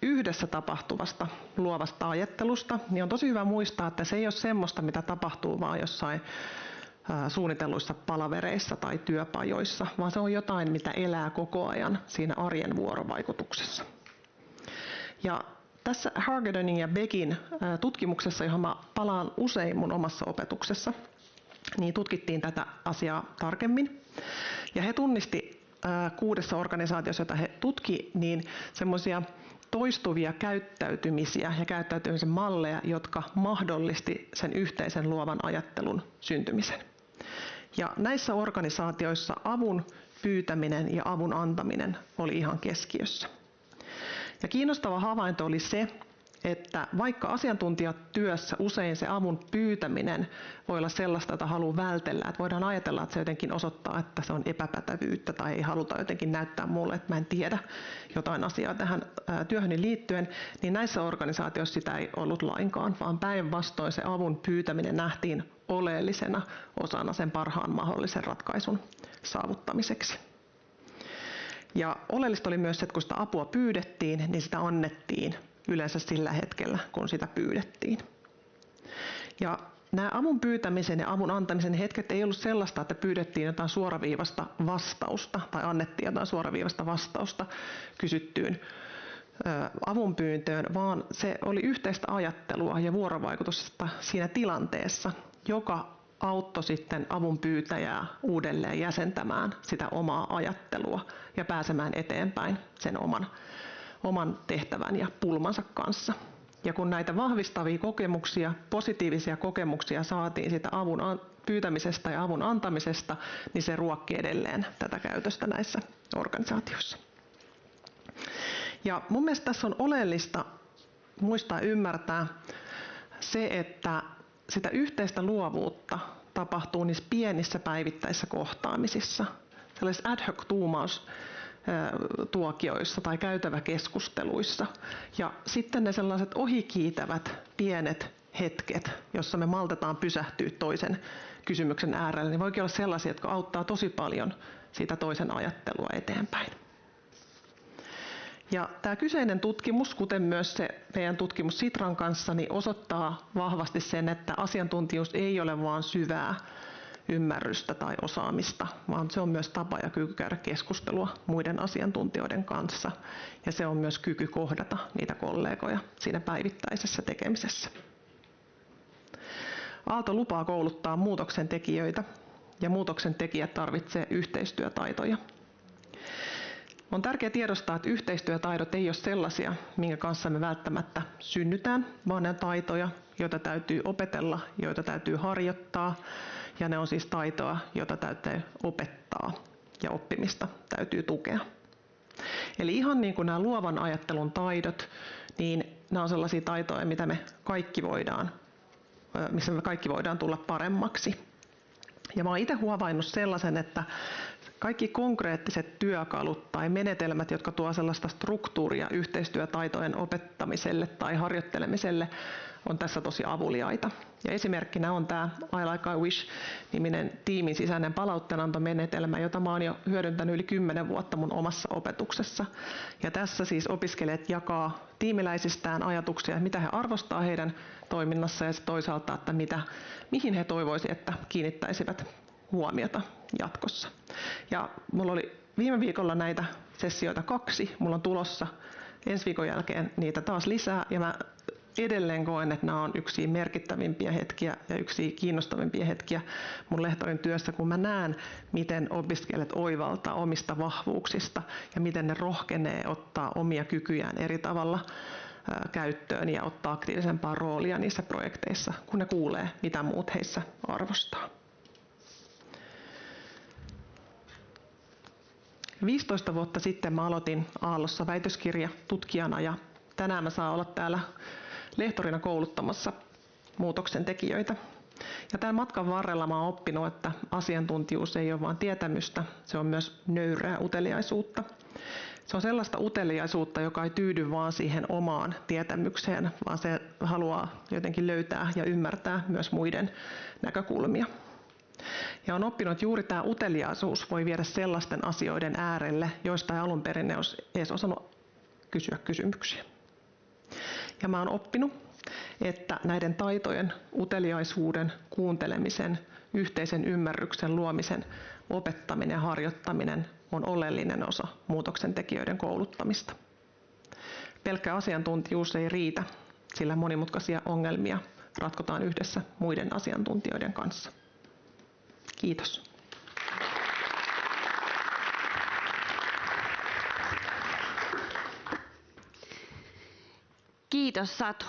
yhdessä tapahtuvasta luovasta ajattelusta, niin on tosi hyvä muistaa, että se ei ole semmoista, mitä tapahtuu vaan jossain suunnitelluissa palavereissa tai työpajoissa, vaan se on jotain, mitä elää koko ajan siinä arjen vuorovaikutuksessa. Ja tässä Hargedonin ja Beckin tutkimuksessa, johon mä palaan usein mun omassa opetuksessa, niin tutkittiin tätä asiaa tarkemmin. Ja he tunnisti 6 organisaatiossa, joita he tutki, niin semmoisia toistuvia käyttäytymisiä ja käyttäytymisen malleja, jotka mahdollisti sen yhteisen luovan ajattelun syntymisen. Ja näissä organisaatioissa avun pyytäminen ja avun antaminen oli ihan keskiössä. Ja kiinnostava havainto oli se, että vaikka asiantuntijatyössä usein se avun pyytäminen voi olla sellaista, jota haluaa vältellä, että voidaan ajatella, että se jotenkin osoittaa, että se on epäpätevyyttä tai ei haluta jotenkin näyttää mulle, että mä en tiedä jotain asiaa tähän työhöni liittyen, niin näissä organisaatioissa sitä ei ollut lainkaan, vaan päinvastoin se avun pyytäminen nähtiin oleellisena osana sen parhaan mahdollisen ratkaisun saavuttamiseksi. Ja oleellista oli myös se, että kun sitä apua pyydettiin, niin sitä annettiin yleensä sillä hetkellä, kun sitä pyydettiin. Ja nämä avun pyytämisen ja avun antamisen hetket ei ollut sellaista, että pyydettiin jotain suoraviivasta vastausta tai annettiin jotain suoraviivasta vastausta kysyttyyn avunpyyntöön, vaan se oli yhteistä ajattelua ja vuorovaikutusta siinä tilanteessa, joka auttoi sitten avun pyytäjää uudelleen jäsentämään sitä omaa ajattelua ja pääsemään eteenpäin sen oman tehtävän ja pulmansa kanssa. Ja kun näitä vahvistavia kokemuksia, positiivisia kokemuksia saatiin sitä avun pyytämisestä ja avun antamisesta, niin se ruokki edelleen tätä käytöstä näissä organisaatioissa. Ja mun mielestä tässä on oleellista muistaa ymmärtää se, että sitä yhteistä luovuutta tapahtuu niissä pienissä päivittäisissä kohtaamisissa, sellaisissa ad hoc tuokioissa tai käytäväkeskusteluissa. Ja sitten ne sellaiset ohikiitävät pienet hetket, jossa me maltetaan pysähtyä toisen kysymyksen äärelle, niin voikin olla sellaisia, jotka auttaa tosi paljon siitä toisen ajattelua eteenpäin. Ja tämä kyseinen tutkimus, kuten myös se meidän tutkimus Sitran kanssa, niin osoittaa vahvasti sen, että asiantuntijuus ei ole vain syvää ymmärrystä tai osaamista, vaan se on myös tapa ja kyky käydä keskustelua muiden asiantuntijoiden kanssa. Ja se on myös kyky kohdata niitä kollegoja siinä päivittäisessä tekemisessä. Aalto lupaa kouluttaa muutoksen tekijöitä, ja muutoksen tekijät tarvitsevat yhteistyötaitoja. On tärkeää tiedostaa, että yhteistyötaidot ei ole sellaisia, minkä kanssa me välttämättä synnytään, vaan ne on taitoja, joita täytyy opetella, joita täytyy harjoittaa, ja ne on siis taitoa, jota täytyy opettaa, ja oppimista täytyy tukea. Eli ihan niin kuin nämä luovan ajattelun taidot, niin nämä on sellaisia taitoja, missä me kaikki voidaan tulla paremmaksi. Ja mä oon itse huomannut sellaisen, että kaikki konkreettiset työkalut tai menetelmät, jotka tuovat sellaista struktuuria yhteistyötaitojen opettamiselle tai harjoittelemiselle, on tässä tosi avuliaita. Ja esimerkkinä on tämä I Like I Wish-niminen tiimin sisäinen palautteenantomenetelmä, jota mä oon jo hyödyntänyt yli 10 vuotta mun omassa opetuksessa. Ja tässä siis opiskelijat jakaa tiimiläisistään ajatuksia, mitä he arvostaa heidän toiminnassa ja toisaalta, että mihin he toivoisivat, että kiinnittäisivät huomiota jatkossa. Ja mulla oli viime viikolla näitä sessioita 2, mulla on tulossa ensi viikon jälkeen niitä taas lisää, ja mä edelleen koen, että nämä on yksi merkittävimpiä hetkiä ja yksi kiinnostavimpia hetkiä mun lehtorin työssä, kun mä näen, miten opiskelijat oivaltaa omista vahvuuksista ja miten ne rohkenee ottaa omia kykyjään eri tavalla käyttöön ja ottaa aktiivisempaa roolia niissä projekteissa, kun ne kuulee, mitä muut heissä arvostaa. 15 vuotta sitten mä aloitin Aallossa väitöskirjatutkijana ja tänään mä saan olla täällä lehtorina kouluttamassa muutoksen tekijöitä. Ja tämän matkan varrella mä oon oppinut, että asiantuntijuus ei ole vain tietämystä, se on myös nöyrää uteliaisuutta. Se on sellaista uteliaisuutta, joka ei tyydy vaan siihen omaan tietämykseen, vaan se haluaa jotenkin löytää ja ymmärtää myös muiden näkökulmia. Ja on oppinut, että juuri tämä uteliaisuus voi viedä sellaisten asioiden äärelle, joista ei alun perin olisi edes osannut kysyä kysymyksiä. Ja mä oon oppinut, että näiden taitojen, uteliaisuuden, kuuntelemisen, yhteisen ymmärryksen luomisen opettaminen ja harjoittaminen on oleellinen osa muutoksen tekijöiden kouluttamista. Pelkkä asiantuntijuus ei riitä, sillä monimutkaisia ongelmia ratkotaan yhdessä muiden asiantuntijoiden kanssa. Kiitos. Kiitos Satu.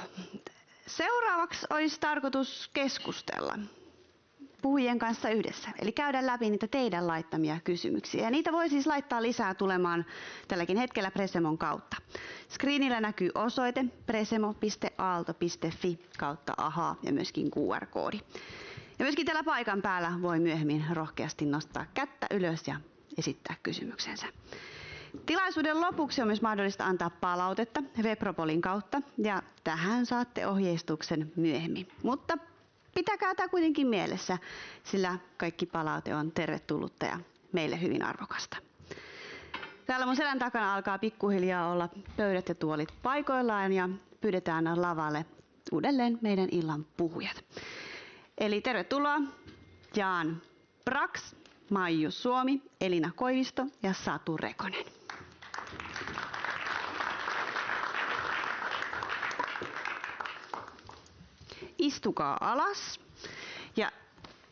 Seuraavaksi olisi tarkoitus keskustella puhujien kanssa yhdessä, eli käydä läpi niitä teidän laittamia kysymyksiä. Ja niitä voi siis laittaa lisää tulemaan tälläkin hetkellä Presemon kautta. Screenillä näkyy osoite presemo.aalto.fi/aha ja myöskin QR-koodi. Ja myöskin täällä paikan päällä voi myöhemmin rohkeasti nostaa kättä ylös ja esittää kysymyksensä. Tilaisuuden lopuksi on myös mahdollista antaa palautetta Webropolin kautta ja tähän saatte ohjeistuksen myöhemmin. Mutta pitäkää tämä kuitenkin mielessä, sillä kaikki palaute on tervetullutta ja meille hyvin arvokasta. Täällä mun selän takana alkaa pikkuhiljaa olla pöydät ja tuolit paikoillaan ja pyydetään lavalle uudelleen meidän illan puhujat. Eli tervetuloa Jan Brax, Maiju Suomi, Elina Koivisto ja Satu Rekonen. Istukaa alas. Ja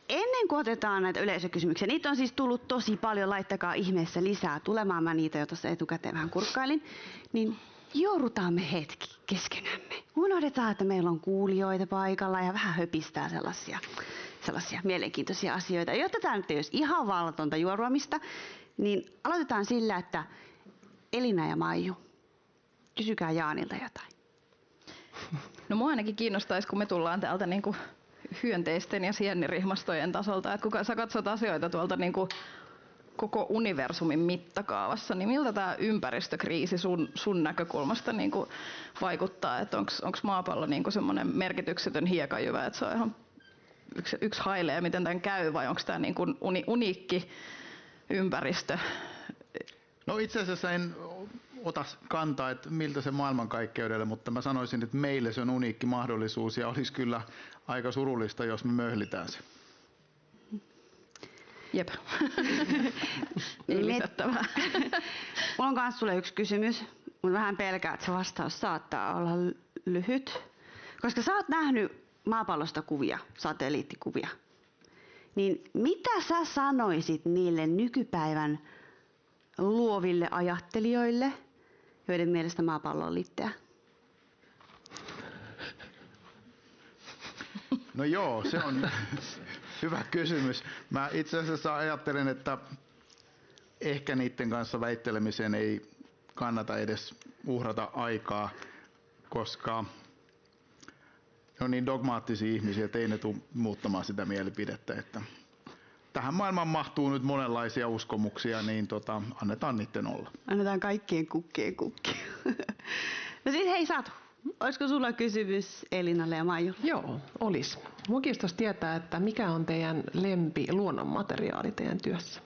ennen kuin otetaan näitä yleisökysymyksiä, niitä on siis tullut tosi paljon, laittakaa ihmeessä lisää tulemaan, mä niitä jo tuossa etukäteen vähän kurkkailin, niin joudutaan me hetki keskenämme. Unohdetaan, että meillä on kuulijoita paikalla ja vähän höpistää sellaisia mielenkiintoisia asioita. Jotta tämä nyt ei olisi ihan vallatonta juoruamista, niin aloitetaan sillä, että Elina ja Maiju, kysykää Jaanilta jotain. No mua ainakin kiinnostaisi, kun me tullaan täältä niinku hyönteisten ja siennirihmastojen tasolta, että kun sä katsot asioita tuolta niinku koko universumin mittakaavassa, niin miltä tämä ympäristökriisi sun näkökulmasta niinku vaikuttaa? Että onko maapallo niinku semmoinen merkityksetön hiekanjyvä, että se on ihan yksi hailee, miten tämän käy, vai onko tämä niinku uniikki ympäristö? No itse asiassa en ota kantaa, että miltä se maailmankaikkeudelle, mutta mä sanoisin, että meille se on uniikki mahdollisuus ja olisi kyllä aika surullista, jos me möhlitään se. Jep. Ei lisättävää. Mulla on myös sulle yksi kysymys. Mun vähän pelkää, että se vastaus saattaa olla lyhyt. Koska sä oot nähnyt maapallosta kuvia, satelliittikuvia. Niin mitä sä sanoisit niille nykypäivän luoville ajattelijoille, joiden mielestä maapallo on litteä? No joo, se on hyvä kysymys. Mä itse asiassa ajattelen, että ehkä niiden kanssa väittelemiseen ei kannata edes uhrata aikaa, koska ne on niin dogmaattisia ihmisiä, että ei ne tule muuttamaan sitä mielipidettä. Että tähän maailmaan mahtuu nyt monenlaisia uskomuksia, niin annetaan niiden olla. Annetaan kaikkien kukkien kukkia. No siis hei Satu, olisiko sulla kysymys Elinalle ja Maijulle? Joo, olisi. Mua kiinnostaisi tietää, että mikä on teidän lempi luonnonmateriaali teidän työssä?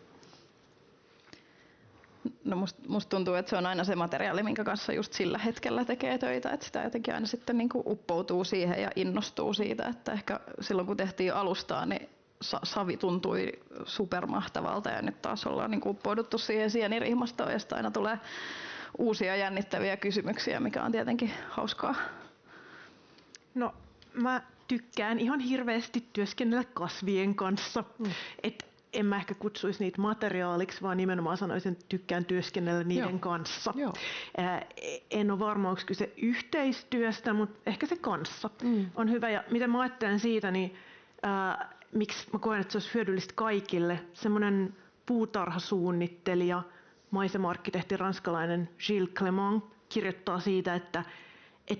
No musta tuntuu, että se on aina se materiaali, minkä kanssa just sillä hetkellä tekee töitä, että sitä jotenkin aina sitten niin kuin uppoutuu siihen ja innostuu siitä, että ehkä silloin kun tehtiin alustaa, niin savi tuntui supermahtavalta ja nyt taas ollaan niin kuin uppouduttu siihen sienirihmastoon ja sitten aina tulee uusia jännittäviä kysymyksiä, mikä on tietenkin hauskaa. No, mä tykkään ihan hirveästi työskennellä kasvien kanssa. En mä ehkä kutsuisi niitä materiaaliksi, vaan nimenomaan sanoisin, että tykkään työskennellä niiden kanssa. Joo. En ole varma, onko kyse yhteistyöstä, mutta ehkä se kanssa on hyvä. Ja mitä mä ajattelen siitä, niin miksi mä koen, että se olisi hyödyllistä kaikille. Semmoinen puutarhasuunnittelija, maisema-arkkitehti ranskalainen Gilles Clément kirjoittaa siitä, että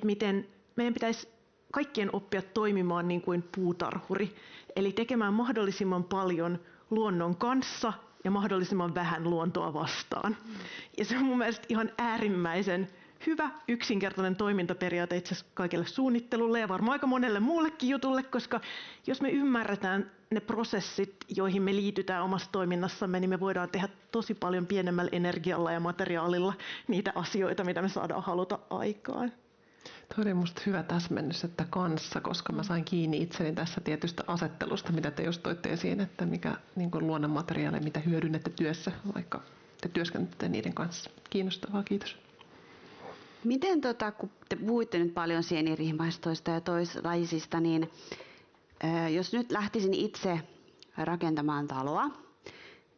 miten meidän pitäisi kaikkien oppia toimimaan niin kuin puutarhuri. Eli tekemään mahdollisimman paljon luonnon kanssa ja mahdollisimman vähän luontoa vastaan. Ja se on mun mielestä ihan äärimmäisen hyvä, yksinkertainen toimintaperiaate itse asiassa kaikille suunnittelulle ja varmaan aika monelle muullekin jutulle, koska jos me ymmärretään ne prosessit, joihin me liitytään omassa toiminnassamme, niin me voidaan tehdä tosi paljon pienemmällä energialla ja materiaalilla niitä asioita, mitä me saadaan haluta aikaan. Toi oli musta hyvä täsmennys, että kanssa, koska mä sain kiinni itseni tässä tietystä asettelusta, mitä te just toitte esiin, että mikä niin kuin luonnonmateriaaleja, mitä hyödynnette työssä, vaikka te työskentelette niiden kanssa. Kiinnostavaa, kiitos. Miten, kun te puhuitte nyt paljon sienirihmastoista ja toislajisista, niin jos nyt lähtisin itse rakentamaan taloa,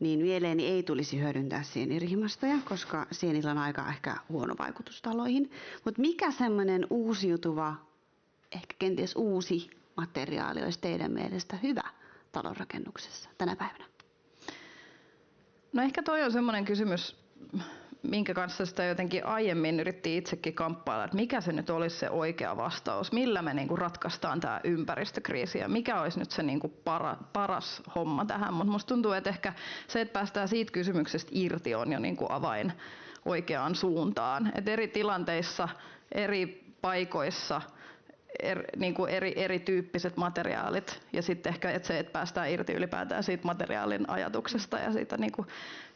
niin mieleeni ei tulisi hyödyntää sienirihmastoja, koska sienillä on aika ehkä huono vaikutus taloihin. Mutta mikä semmoinen uusiutuva, ehkä kenties uusi materiaali olisi teidän mielestä hyvä talonrakennuksessa tänä päivänä? No ehkä toi on semmoinen kysymys, minkä kanssa sitä jotenkin aiemmin yritti itsekin kamppailla, että mikä se nyt olisi se oikea vastaus, millä me niinku ratkaistaan tämä ympäristökriisi ja mikä olisi nyt se niinku paras homma tähän. Mutta musta tuntuu, että ehkä se, että päästään siitä kysymyksestä irti, on jo niinku avain oikeaan suuntaan. Et eri tilanteissa, eri paikoissa, niinku erityyppiset materiaalit ja sitten ehkä että päästään irti ylipäätään siitä materiaalin ajatuksesta ja siitä niinku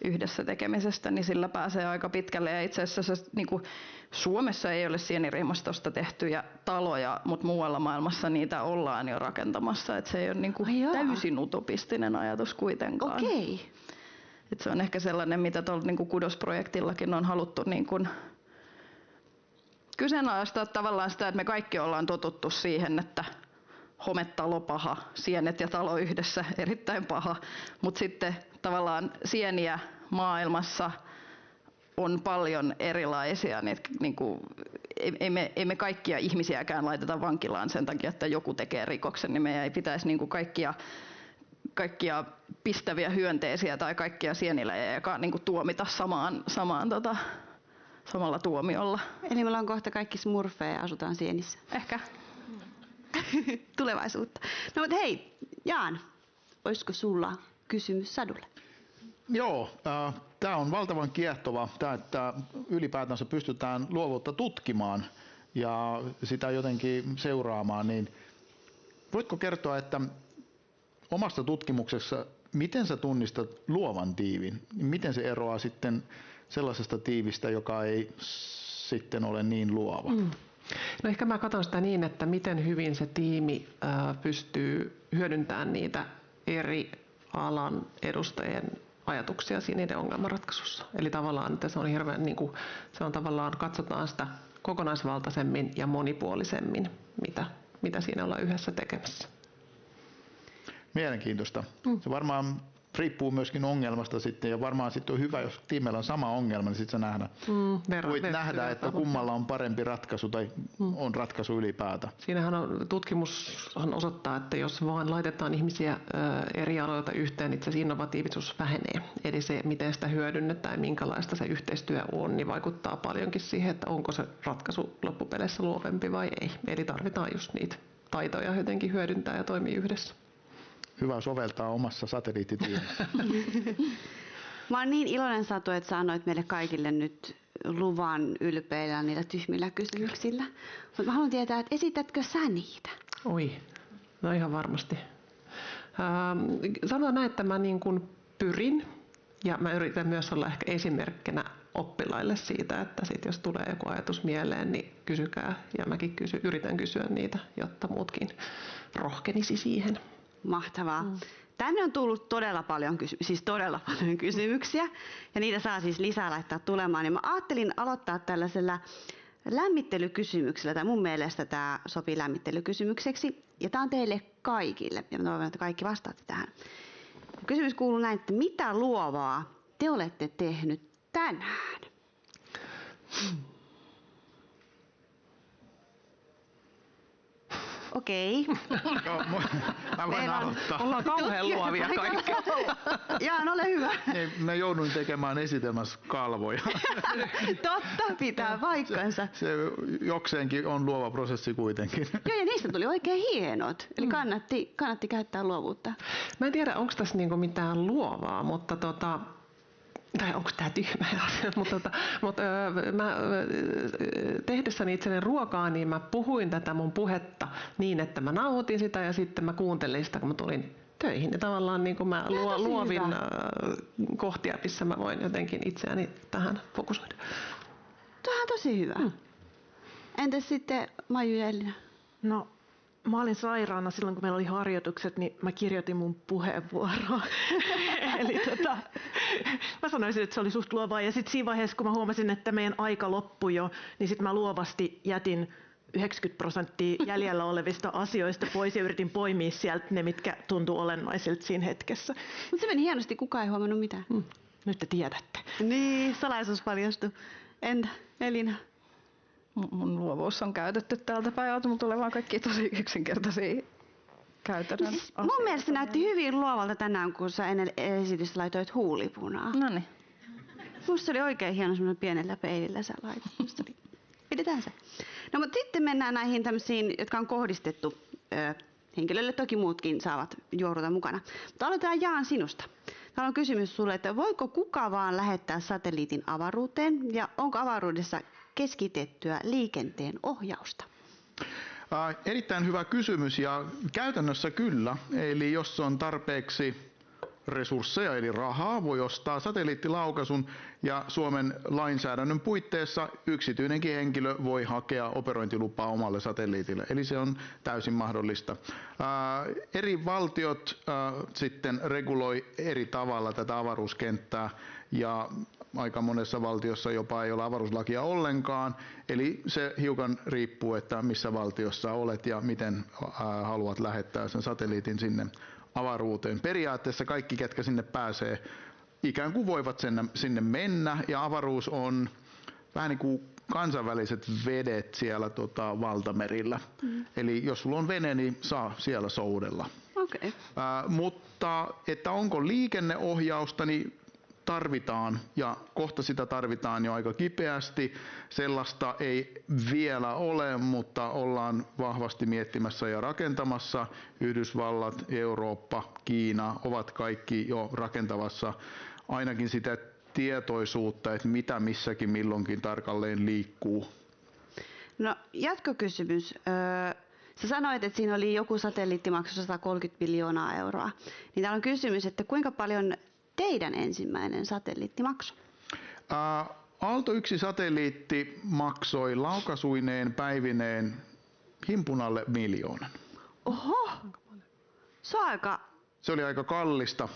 yhdessä tekemisestä, niin sillä pääsee aika pitkälle. Ja itse asiassa niinku Suomessa ei ole sienirihmastosta tehtyjä taloja, mutta muualla maailmassa niitä ollaan jo rakentamassa. Et se ei ole niinku täysin utopistinen ajatus kuitenkaan. Okei. Et se on ehkä sellainen, mitä tuolla niinku kudosprojektillakin on haluttu niinku kyseenalaistaa tavallaan sitä, että me kaikki ollaan totuttu siihen, että hometalo paha, sienet ja talo yhdessä erittäin paha, mutta sitten tavallaan sieniä maailmassa on paljon erilaisia. Ei me kaikkia ihmisiäkään laiteta vankilaan sen takia, että joku tekee rikoksen, niin meidän ei pitäisi niin kuin kaikkia pistäviä hyönteisiä tai kaikkia sieniläjejä niin kuin tuomita samalla tuomiolla. Eli me ollaan kohta kaikki smurfeja ja asutaan sienissä. Ehkä. Tulevaisuutta. No mutta hei, Jaan, olisiko sulla kysymys Sadulle? Joo, tämä on valtavan kiehtova, että ylipäätänsä pystytään luovuutta tutkimaan ja sitä jotenkin seuraamaan. Niin voitko kertoa, että omasta tutkimuksessa, miten sä tunnistat luovan tiivin? Miten se eroaa sitten sellaisesta tiivistä, joka ei sitten ole niin luova? No ehkä mä katson sitä niin, että miten hyvin se tiimi pystyy hyödyntämään niitä eri alan edustajien ajatuksia siinä niiden ongelmanratkaisussa. Eli tavallaan, että se on hirveän, niin kuin, se on tavallaan, katsotaan sitä kokonaisvaltaisemmin ja monipuolisemmin, mitä siinä ollaan yhdessä tekemässä. Mielenkiintoista. Se varmaan riippuu myöskin ongelmasta sitten, ja varmaan sitten on hyvä, jos tiimellä on sama ongelma, niin sitten voit nähdä, että kummalla on parempi ratkaisu tai on ratkaisu ylipäätään. Siinähän tutkimushan osoittaa, että jos vaan laitetaan ihmisiä eri aloilta yhteen, niin se innovatiivisuus vähenee. Eli se, miten sitä hyödynnetään ja minkälaista se yhteistyö on, niin vaikuttaa paljonkin siihen, että onko se ratkaisu loppupeleissä luovempi vai ei. Eli tarvitaan just niitä taitoja jotenkin hyödyntää ja toimia yhdessä. Hyvä soveltaa omassa satelliittitiimissä. Mä oon niin iloinen, Satu, että sä annoit meille kaikille nyt luvan ylpeillä niillä tyhmillä kysymyksillä. Mutta mä haluan tietää, että esitätkö sä niitä? Oi, no ihan varmasti. Sanoin näin, että mä niin kuin pyrin ja mä yritän myös olla ehkä esimerkkinä oppilaille siitä, että sit jos tulee joku ajatus mieleen, niin kysykää. Ja mäkin yritän kysyä niitä, jotta muutkin rohkenisi siihen. Mahtavaa. Tänne on tullut todella paljon kysymyksiä ja niitä saa siis lisää laittaa tulemaan. Ja mä ajattelin aloittaa tällaisella lämmittelykysymyksellä, tai mun mielestä tämä sopii lämmittelykysymykseksi. Ja tämä on teille kaikille, ja mä toivon, että kaikki vastaatte tähän. Kysymys kuuluu näin, että mitä luovaa te olette tehnyt tänään? Okei. Mä voin aloittaa. Ollaan kauhean luovia kaikki. Jaan, ole hyvä. Mä jouduin tekemään esitelmässä kalvoja. Totta, pitää paikkansa. Se jokseenkin on luova prosessi kuitenkin. Joo, ja niistä tuli oikein hienot. Eli kannatti käyttää luovuutta. Mä en tiedä, onko tässä niinku mitään luovaa, mutta tai onko tämä tyhmä asia, mutta mä tehdessäni itselleni ruokaa, niin mä puhuin tätä mun puhetta niin, että mä nauhoitin sitä ja sitten mä kuuntelin sitä, kun mä tulin töihin. Ja tavallaan niin mä luovin kohtia, missä mä voin jotenkin itseäni tähän fokusoida. Tuo on tosi hyvä. Entäs sitten Maiju ja Elina? No, mä olin sairaana silloin, kun meillä oli harjoitukset, niin mä kirjoitin mun puheenvuoroa. Eli mä sanoisin, että se oli suht luovaa. Ja sitten siinä vaiheessa, kun mä huomasin, että meidän aika loppui jo, niin sitten mä luovasti jätin 90% jäljellä olevista asioista pois ja yritin poimia sieltä ne, mitkä tuntuu olennaisilta siinä hetkessä. Mutta se meni hienosti, kukaan ei huomannut mitään. Nyt te tiedätte. Niin, salaisuus paljastui. Entä Elina? Mun luovuus on käytetty täältä päivältä, mutta tulee vaan kaikki tosi yksinkertaisia käytännön Siis asioita. mun mielestä se näytti hyvin luovalta tänään, kun sä ennen esitystä laitoit huulipunaa. Noniin. Musta se oli oikein hieno semmoinen pienellä peilillä sä laitat. Musta oli... Pidetään se. No mutta sitten mennään näihin tämmöisiin, jotka on kohdistettu henkilölle. Toki muutkin saavat juoruta mukana. Mutta aloitetaan Jaan sinusta. Täällä on kysymys sulle, että voiko kuka vaan lähettää satelliitin avaruuteen ja onko avaruudessa keskitettyä liikenteen ohjausta? Erittäin hyvä kysymys ja käytännössä kyllä. Eli jos on tarpeeksi resursseja eli rahaa, voi ostaa satelliittilaukaisun ja Suomen lainsäädännön puitteissa yksityinenkin henkilö voi hakea operointilupaa omalle satelliitille. Eli se on täysin mahdollista. Eri valtiot sitten reguloi eri tavalla tätä avaruuskenttää ja aika monessa valtiossa jopa ei ole avaruuslakia ollenkaan. Eli se hiukan riippuu, että missä valtiossa olet ja miten haluat lähettää sen satelliitin sinne avaruuteen. Periaatteessa kaikki, ketkä sinne pääsee, ikään kuin voivat sinne mennä ja avaruus on vähän niin kuin kansainväliset vedet siellä valtamerillä. Eli jos sulla on vene, niin saa siellä soudella. Okei. Mutta että onko liikenneohjausta, niin tarvitaan ja kohta sitä tarvitaan jo aika kipeästi. Sellaista ei vielä ole, mutta ollaan vahvasti miettimässä ja rakentamassa. Yhdysvallat, Eurooppa, Kiina ovat kaikki jo rakentavassa ainakin sitä tietoisuutta, että mitä missäkin milloinkin tarkalleen liikkuu. No jatkokysymys. Sä sanoit, että siinä oli joku satelliittimaksu 130 miljoonaa euroa. Niin täällä on kysymys, että kuinka paljon teidän ensimmäinen satelliitti maksoi? Aalto 1 satelliitti maksoi laukaisuineen päivineen himpunalle 1 000 000. Oho! Se oli aika kallista,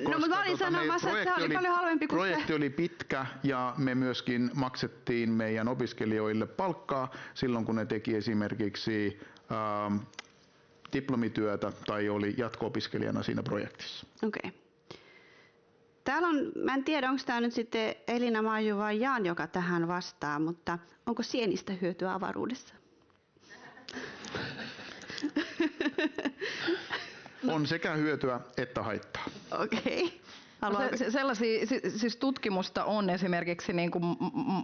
koska mä olin sanomassa, että se oli paljon halvempi kuin projekti oli pitkä ja me myöskin maksettiin meidän opiskelijoille palkkaa silloin, kun ne teki esimerkiksi diplomityötä tai oli jatko-opiskelijana siinä projektissa. Okei. Täällä on, mä en tiedä, onko tämä nyt sitten Elina, Maiju vai Jaan, joka tähän vastaa, mutta onko sienistä hyötyä avaruudessa? On sekä hyötyä että haittaa. Okei. Sellaisia, siis tutkimusta on esimerkiksi niin kuin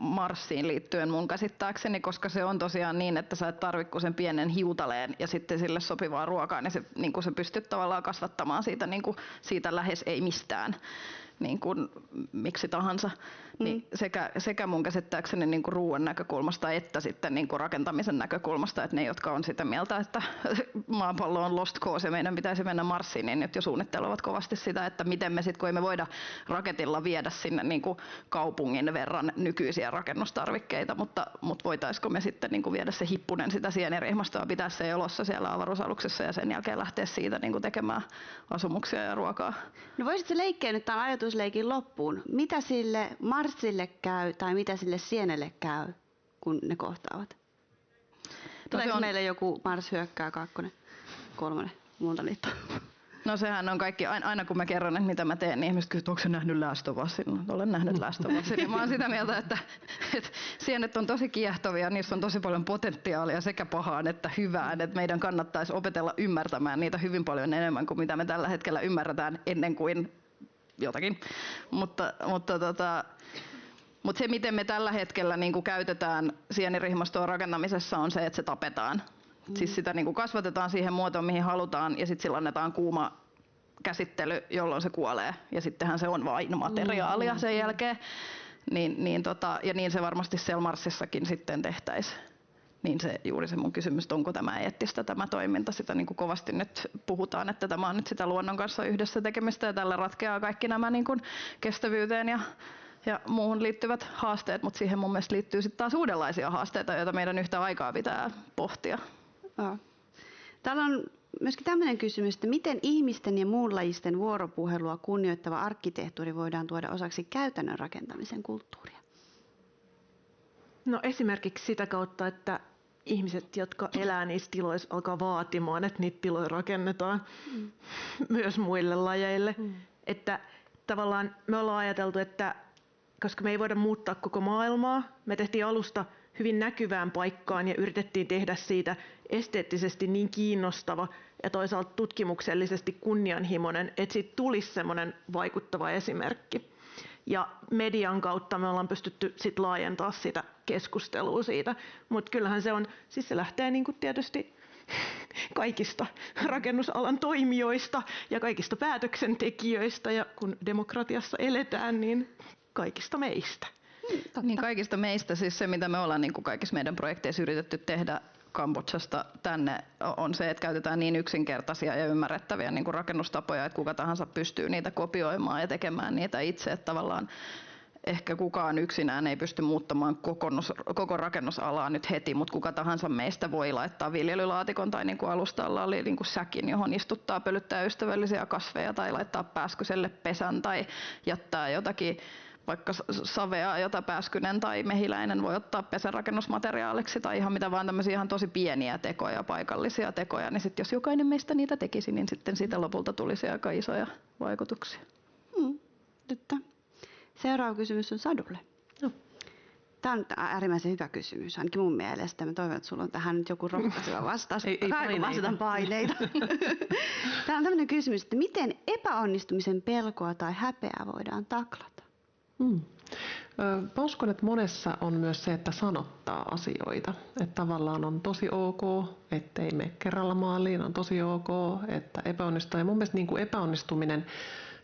Marsiin liittyen mun käsittääkseni, koska se on tosiaan niin, että sä et tarvitse kuin sen pienen hiutaleen ja sitten sille sopivaa ruokaa, niin se, niin kuin sä pystyt tavallaan kasvattamaan siitä, niin kuin, siitä lähes ei mistään. Niin kuin miksi tahansa, niin sekä mun käsittääkseni niin kuin ruoan näkökulmasta että sitten niin kuin rakentamisen näkökulmasta, että ne, jotka on sitä mieltä, että maapallo on lost cause ja meidän pitäisi mennä Marsiin, niin nyt jo suunnittelevat kovasti sitä, että miten me sitten, kun emme voida raketilla viedä sinne niin kuin kaupungin verran nykyisiä rakennustarvikkeita, mutta voitaisiko me sitten niin kuin viedä se hippunen sitä sienirihmastoa, pitää se elossa siellä avaruusaluksessa ja sen jälkeen lähteä siitä niin kuin tekemään asumuksia ja ruokaa. No voisitko leikkiä nyt tämän ajatusleikin loppuun? Mitä sille Marsille käy tai mitä sille sienelle käy, kun ne kohtaavat? Tuleeko meille joku Mars hyökkää 2, 3, muuta liittoa? No sehän on kaikki, aina kun mä kerron, että mitä mä teen, niin ihmiset kysyvät, että onko sä nähnyt Last of Usin? Olen nähnyt Last of Usin. Mä oon sitä mieltä, että sienet on tosi kiehtovia, niissä on tosi paljon potentiaalia sekä pahaan että hyvään. Että meidän kannattaisi opetella ymmärtämään niitä hyvin paljon enemmän kuin mitä me tällä hetkellä ymmärretään ennen kuin jotakin. Mutta se, miten me tällä hetkellä niin kuin käytetään sienirihmastoa rakentamisessa, on se, että se tapetaan. Siis sitä niin kuin kasvatetaan siihen muotoon, mihin halutaan, ja sitten sillä annetaan kuuma käsittely, jolloin se kuolee. Ja sittenhän se on vain materiaalia sen jälkeen. Ja niin se varmasti siellä Marsissakin sitten tehtäisiin. Niin se juuri se mun kysymys, onko tämä eettistä tämä toiminta. Sitä niin kuin kovasti nyt puhutaan, että tämä on nyt sitä luonnon kanssa yhdessä tekemistä ja tällä ratkeaa kaikki nämä niin kuin kestävyyteen ja ja muuhun liittyvät haasteet, mutta siihen mun mielestä liittyy sitten taas uudenlaisia haasteita, joita meidän yhtä aikaa pitää pohtia. Joo. Täällä on myöskin tämmöinen kysymys, että miten ihmisten ja muunlajisten vuoropuhelua kunnioittava arkkitehtuuri voidaan tuoda osaksi käytännön rakentamisen kulttuuria? No esimerkiksi sitä kautta, että ihmiset, jotka elää niissä tiloissa, alkaa vaatimaan, että niitä tiloja rakennetaan myös muille lajeille. Että tavallaan me ollaan ajateltu, että koska me ei voida muuttaa koko maailmaa, me tehtiin alusta hyvin näkyvään paikkaan ja yritettiin tehdä siitä esteettisesti niin kiinnostava ja toisaalta tutkimuksellisesti kunnianhimoinen, että siitä tulisi semmoinen vaikuttava esimerkki. Ja median kautta me ollaan pystytty sit laajentaa sitä keskustelua siitä, mutta kyllähän se on, siis se lähtee niin kuin tietysti kaikista rakennusalan toimijoista ja kaikista päätöksentekijöistä ja kun demokratiassa eletään, niin kaikista meistä. Niin kaikista meistä, siis se mitä me ollaan niin kuin kaikissa meidän projekteissa yritetty tehdä Kambodžasta tänne on se, että käytetään niin yksinkertaisia ja ymmärrettäviä niin kuin rakennustapoja, että kuka tahansa pystyy niitä kopioimaan ja tekemään niitä itse, että tavallaan ehkä kukaan yksinään ei pysty muuttamaan koko rakennusalaa nyt heti, mutta kuka tahansa meistä voi laittaa viljelylaatikon tai niin kuin alustalla oli niin kuin säkin, johon istuttaa pölyttäjäystävällisiä kasveja tai laittaa pääskyselle pesän tai jättää jotakin vaikka savea, jota pääskynen tai mehiläinen voi ottaa pesärakennusmateriaaliksi tai ihan mitä vaan tämmöisiä ihan tosi pieniä tekoja, paikallisia tekoja, niin sitten jos jokainen meistä niitä tekisi, niin sitten siitä lopulta tulisi aika isoja vaikutuksia. Totta. Seuraava kysymys on Sadulle. No. Tämä on äärimmäisen hyvä kysymys, ainakin mun mielestä. Mä toivon, että sulla on tähän nyt joku rohkaiseva vastaus. Ei vastataan paineita. Täällä on tämmöinen kysymys, että miten epäonnistumisen pelkoa tai häpeää voidaan taklata? Mä uskon, että monessa on myös se, että sanottaa asioita. Että tavallaan on tosi ok, ettei mene kerralla maaliin, on tosi ok, että epäonnistuu. Ja mun mielestä niin kuin epäonnistuminen,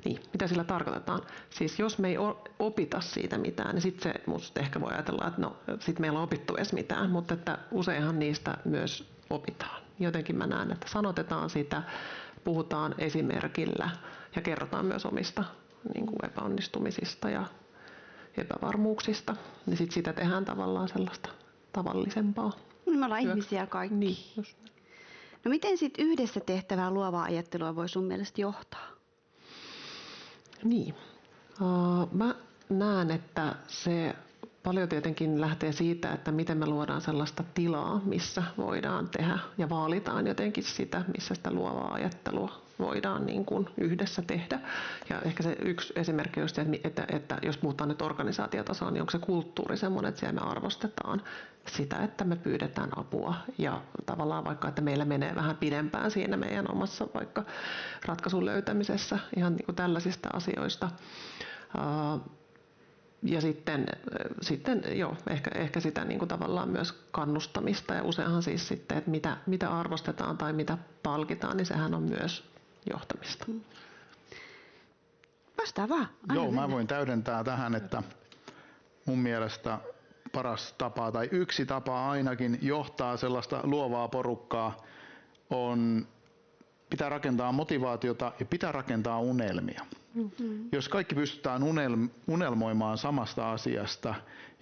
niin, mitä sillä tarkoitetaan? Siis jos me ei opita siitä mitään, niin sitten se musta ehkä voi ajatella, että no sit meillä on opittu edes mitään, mutta että useinhan niistä myös opitaan. Jotenkin mä näen, että sanotetaan sitä, puhutaan esimerkillä ja kerrotaan myös omista niin kuin epäonnistumisista ja epävarmuuksista, niin sit sitä tehdään tavallaan sellaista tavallisempaa. Me ollaan ihmisiä kaikki. Niin, just. No miten sitten yhdessä tehtävää luovaa ajattelua voi sun mielestä johtaa? Niin. Mä näen, että se paljon tietenkin lähtee siitä, että miten me luodaan sellaista tilaa, missä voidaan tehdä ja vaalitaan jotenkin sitä, missä sitä luovaa ajattelua voidaan niin kuin yhdessä tehdä. Ja ehkä se yksi esimerkki on se, että jos puhutaan nyt organisaatiotasolla, niin onko se kulttuuri semmoinen, että siellä me arvostetaan sitä, että me pyydetään apua ja tavallaan vaikka, että meillä menee vähän pidempään siinä meidän omassa vaikka ratkaisun löytämisessä ihan niin kuin tällaisista asioista. Ja sitten joo, ehkä sitä niin kuin tavallaan myös kannustamista ja useinhan siis sitten, että mitä arvostetaan tai mitä palkitaan, niin sehän on myös johtamista. Vastaa vaan. Joo, mä voin täydentää tähän, että mun mielestä paras tapa tai yksi tapa ainakin johtaa sellaista luovaa porukkaa on pitää rakentaa motivaatiota ja pitää rakentaa unelmia. Jos kaikki pystytään unelmoimaan samasta asiasta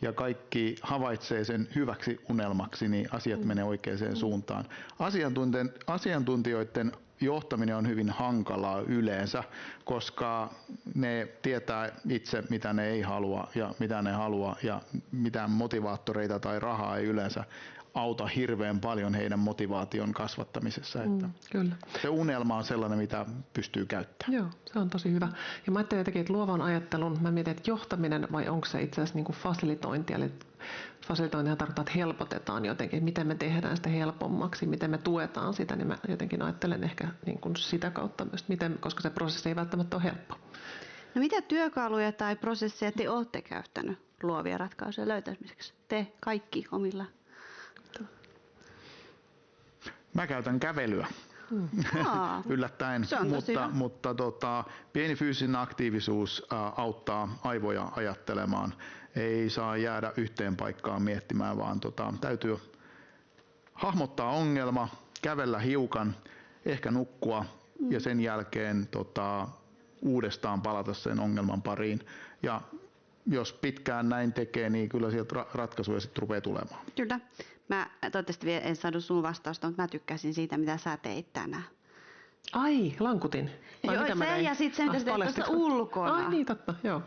ja kaikki havaitsee sen hyväksi unelmaksi, niin asiat menee oikeaan suuntaan. Asiantuntijoiden johtaminen on hyvin hankalaa yleensä, koska ne tietää itse, mitä ne ei halua ja mitä ne haluaa, ja mitään motivaattoreita tai rahaa ei yleensä auta hirveän paljon heidän motivaation kasvattamisessa. Että Kyllä. se unelma on sellainen, mitä pystyy käyttämään. Joo, se on tosi hyvä. Ja mä ajattelen jotenkin, että luovan ajattelun, mä mietin, että johtaminen vai onko se itse asiassa niin kuin fasilitointi, eli fasilitointihan tarkoittaa, että helpotetaan jotenkin, miten me tehdään sitä helpommaksi, miten me tuetaan sitä, niin mä jotenkin ajattelen ehkä niin kuin sitä kautta myös, koska se prosessi ei välttämättä ole helppo. No mitä työkaluja tai prosesseja te olette käyttänyt luovia ratkaisuja löytämiseksi? Te kaikki omilla. Mä käytän kävelyä. Yllättäen, mutta pieni fyysinen aktiivisuus auttaa aivoja ajattelemaan. Ei saa jäädä yhteen paikkaan miettimään, vaan täytyy hahmottaa ongelma, kävellä hiukan, ehkä nukkua ja sen jälkeen uudestaan palata sen ongelman pariin. Ja jos pitkään näin tekee, niin kyllä sieltä ratkaisuja sitten rupeaa tulemaan. Kyllä. Mä toivottavasti vielä en saanut sun vastausta, mutta mä tykkäsin siitä, mitä sä teit tänään. Ai, lankutin. Vai Joo, mitä mä se tein? ja sitten sen, mitä sä teet tuossa paljastitko? ulkona. Ai niin, totta, joo.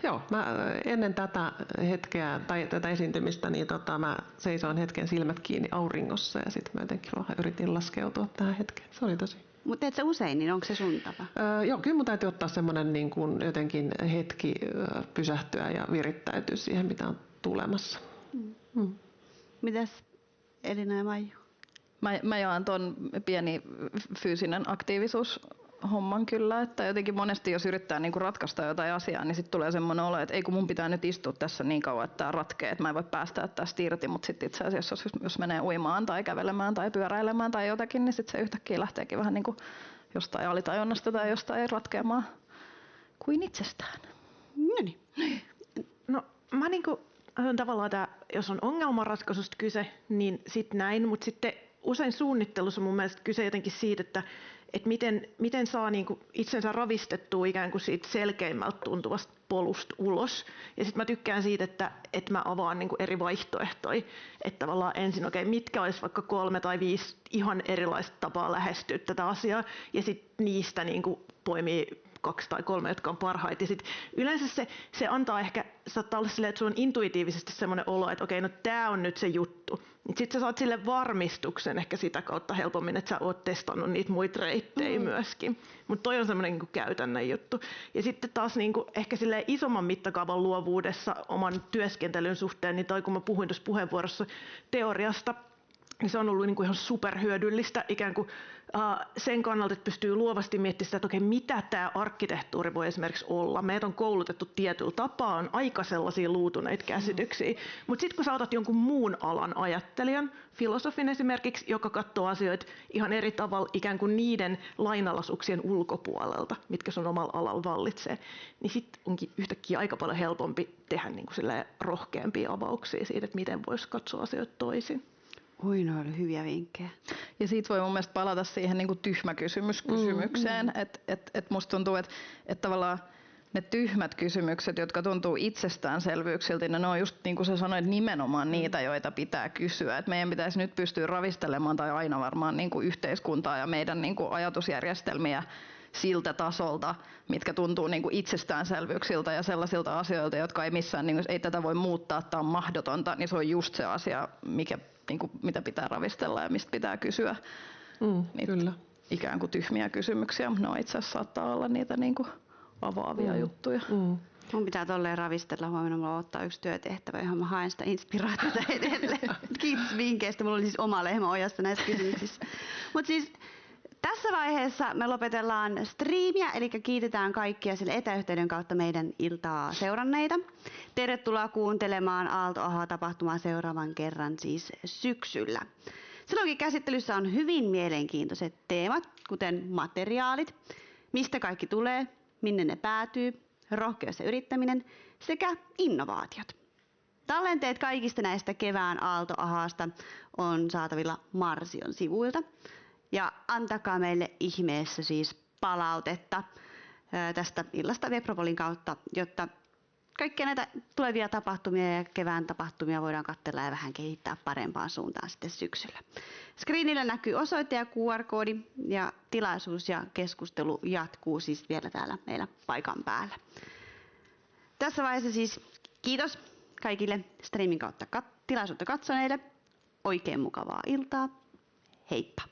Joo, mä ennen tätä hetkeä tai tätä esiintymistä, niin mä seisoin hetken silmät kiinni auringossa ja sitten mä jotenkin vähän yritin laskeutua tähän hetkeen. Se oli tosi. Mutta teet sä usein, niin onko se sun tapa? Joo, kyllä mun täytyy ottaa semmoinen niin kuin jotenkin hetki pysähtyä ja virittäytyä siihen, mitä on tulemassa. Mitäs Elina ja Maiju? Mä jaan ton pieni fyysinen aktiivisuushomman kyllä, että jotenkin monesti jos yrittää niinku ratkaista jotain asiaa, niin sitten tulee semmoinen olo, että ei kun mun pitää nyt istua tässä niin kauan, että tämä ratkee, että mä en voi päästä tästä irti, mutta sitten itse asiassa jos menee uimaan tai kävelemään tai pyöräilemään tai jotakin, niin sitten se yhtäkkiä lähteekin vähän niin kuin jostain alitajunnasta tai jostain ratkeamaan kuin itsestään. No niin. No mä niinku, tavallaan jos on ongelmanratkaisusta kyse, niin sit näin, mutta sitten usein suunnittelussa on mun mielestä kyse jotenkin siitä, että miten saa niinku itsensä ravistettua ikään kuin siitä selkeimmältä tuntuvasta polusta ulos. Ja sitten mä tykkään siitä, että mä avaan niinku eri vaihtoehtoja. Että tavallaan ensin, mitkä olisi vaikka 3 tai 5 ihan erilaista tapaa lähestyä tätä asiaa, ja sitten niistä niinku poimii 2 tai 3, jotka on parhaita. Ja sit yleensä se antaa ehkä, saattaa olla silleen, että sulla on intuitiivisesti semmoinen olo, että no tää on nyt se juttu. Sitten sä saat sille varmistuksen ehkä sitä kautta helpommin, että sä oot testannut niitä muita reittejä myöskin. Mutta toi on semmoinen niin käytännön juttu. Ja sitten taas niin ehkä silleen isomman mittakaavan luovuudessa oman työskentelyn suhteen, niin toi kun mä puhuin tuossa puheenvuorossa teoriasta, niin se on ollut niin kuin ihan superhyödyllistä ikään kuin sen kannalta, että pystyy luovasti miettimään sitä, että mitä tämä arkkitehtuuri voi esimerkiksi olla. Meitä on koulutettu tietyllä tapaa, on aika sellaisia luutuneita käsityksiä. Mutta sitten kun sä otat jonkun muun alan ajattelijan, filosofin esimerkiksi, joka katsoo asioita ihan eri tavalla ikään kuin niiden lainalaisuuksien ulkopuolelta, mitkä sun omalla alalla vallitsee, niin sitten onkin yhtäkkiä aika paljon helpompi tehdä niin kuin rohkeampia avauksia siitä, että miten voisi katsoa asioita toisin. Oi, no oli hyviä vinkkejä. Ja siitä voi mun mielestä palata siihen niin kuin tyhmäkysymykseen, että musta tuntuu, että tavallaan ne tyhmät kysymykset, jotka tuntuu itsestäänselvyyksiltä, ne on just niin kuin sä sanoit, nimenomaan niitä, joita pitää kysyä. Et meidän pitäisi nyt pystyä ravistelemaan tai aina varmaan niin kuin yhteiskuntaa ja meidän niin kuin ajatusjärjestelmiä siltä tasolta, mitkä tuntuu niin kuin itsestäänselvyyksiltä ja sellaisilta asioilta, jotka ei missään, niin kuin, ei tätä voi muuttaa, tämä on mahdotonta, niin se on just se asia, mitä pitää ravistella ja mistä pitää kysyä. Kyllä. Ikään kuin tyhmiä kysymyksiä, mutta ne itse asiassa saattaa olla niitä niin kuin avaavia juttuja. Mun pitää tolleen ravistella. Huomenna mulla ottaa yksi työtehtävä, johon mä haen sitä inspiraatiota edelleen. Kiitos vinkkeistä. Mulla oli siis oma lehmä ojassa näissä kysymyksissä. Mutta siis tässä vaiheessa me lopetellaan striimiä, eli kiitetään kaikkia sille etäyhteyden kautta meidän iltaa seuranneita. Tervetuloa kuuntelemaan Aalto-Aha-tapahtumaa seuraavan kerran siis syksyllä. Silloinkin käsittelyssä on hyvin mielenkiintoiset teemat, kuten materiaalit, mistä kaikki tulee, minne ne päätyy, rohkeus ja yrittäminen sekä innovaatiot. Tallenteet kaikista näistä kevään Aalto-Ahasta on saatavilla Marsion sivuilta. Ja antakaa meille ihmeessä siis palautetta tästä illasta Webropolin kautta, jotta kaikkia näitä tulevia tapahtumia ja kevään tapahtumia voidaan katsella ja vähän kehittää parempaan suuntaan sitten syksyllä. Screenillä näkyy osoite ja QR-koodi ja tilaisuus ja keskustelu jatkuu siis vielä täällä meillä paikan päällä. Tässä vaiheessa siis kiitos kaikille streamin kautta tilaisuutta katsoneille. Oikein mukavaa iltaa. Heippa!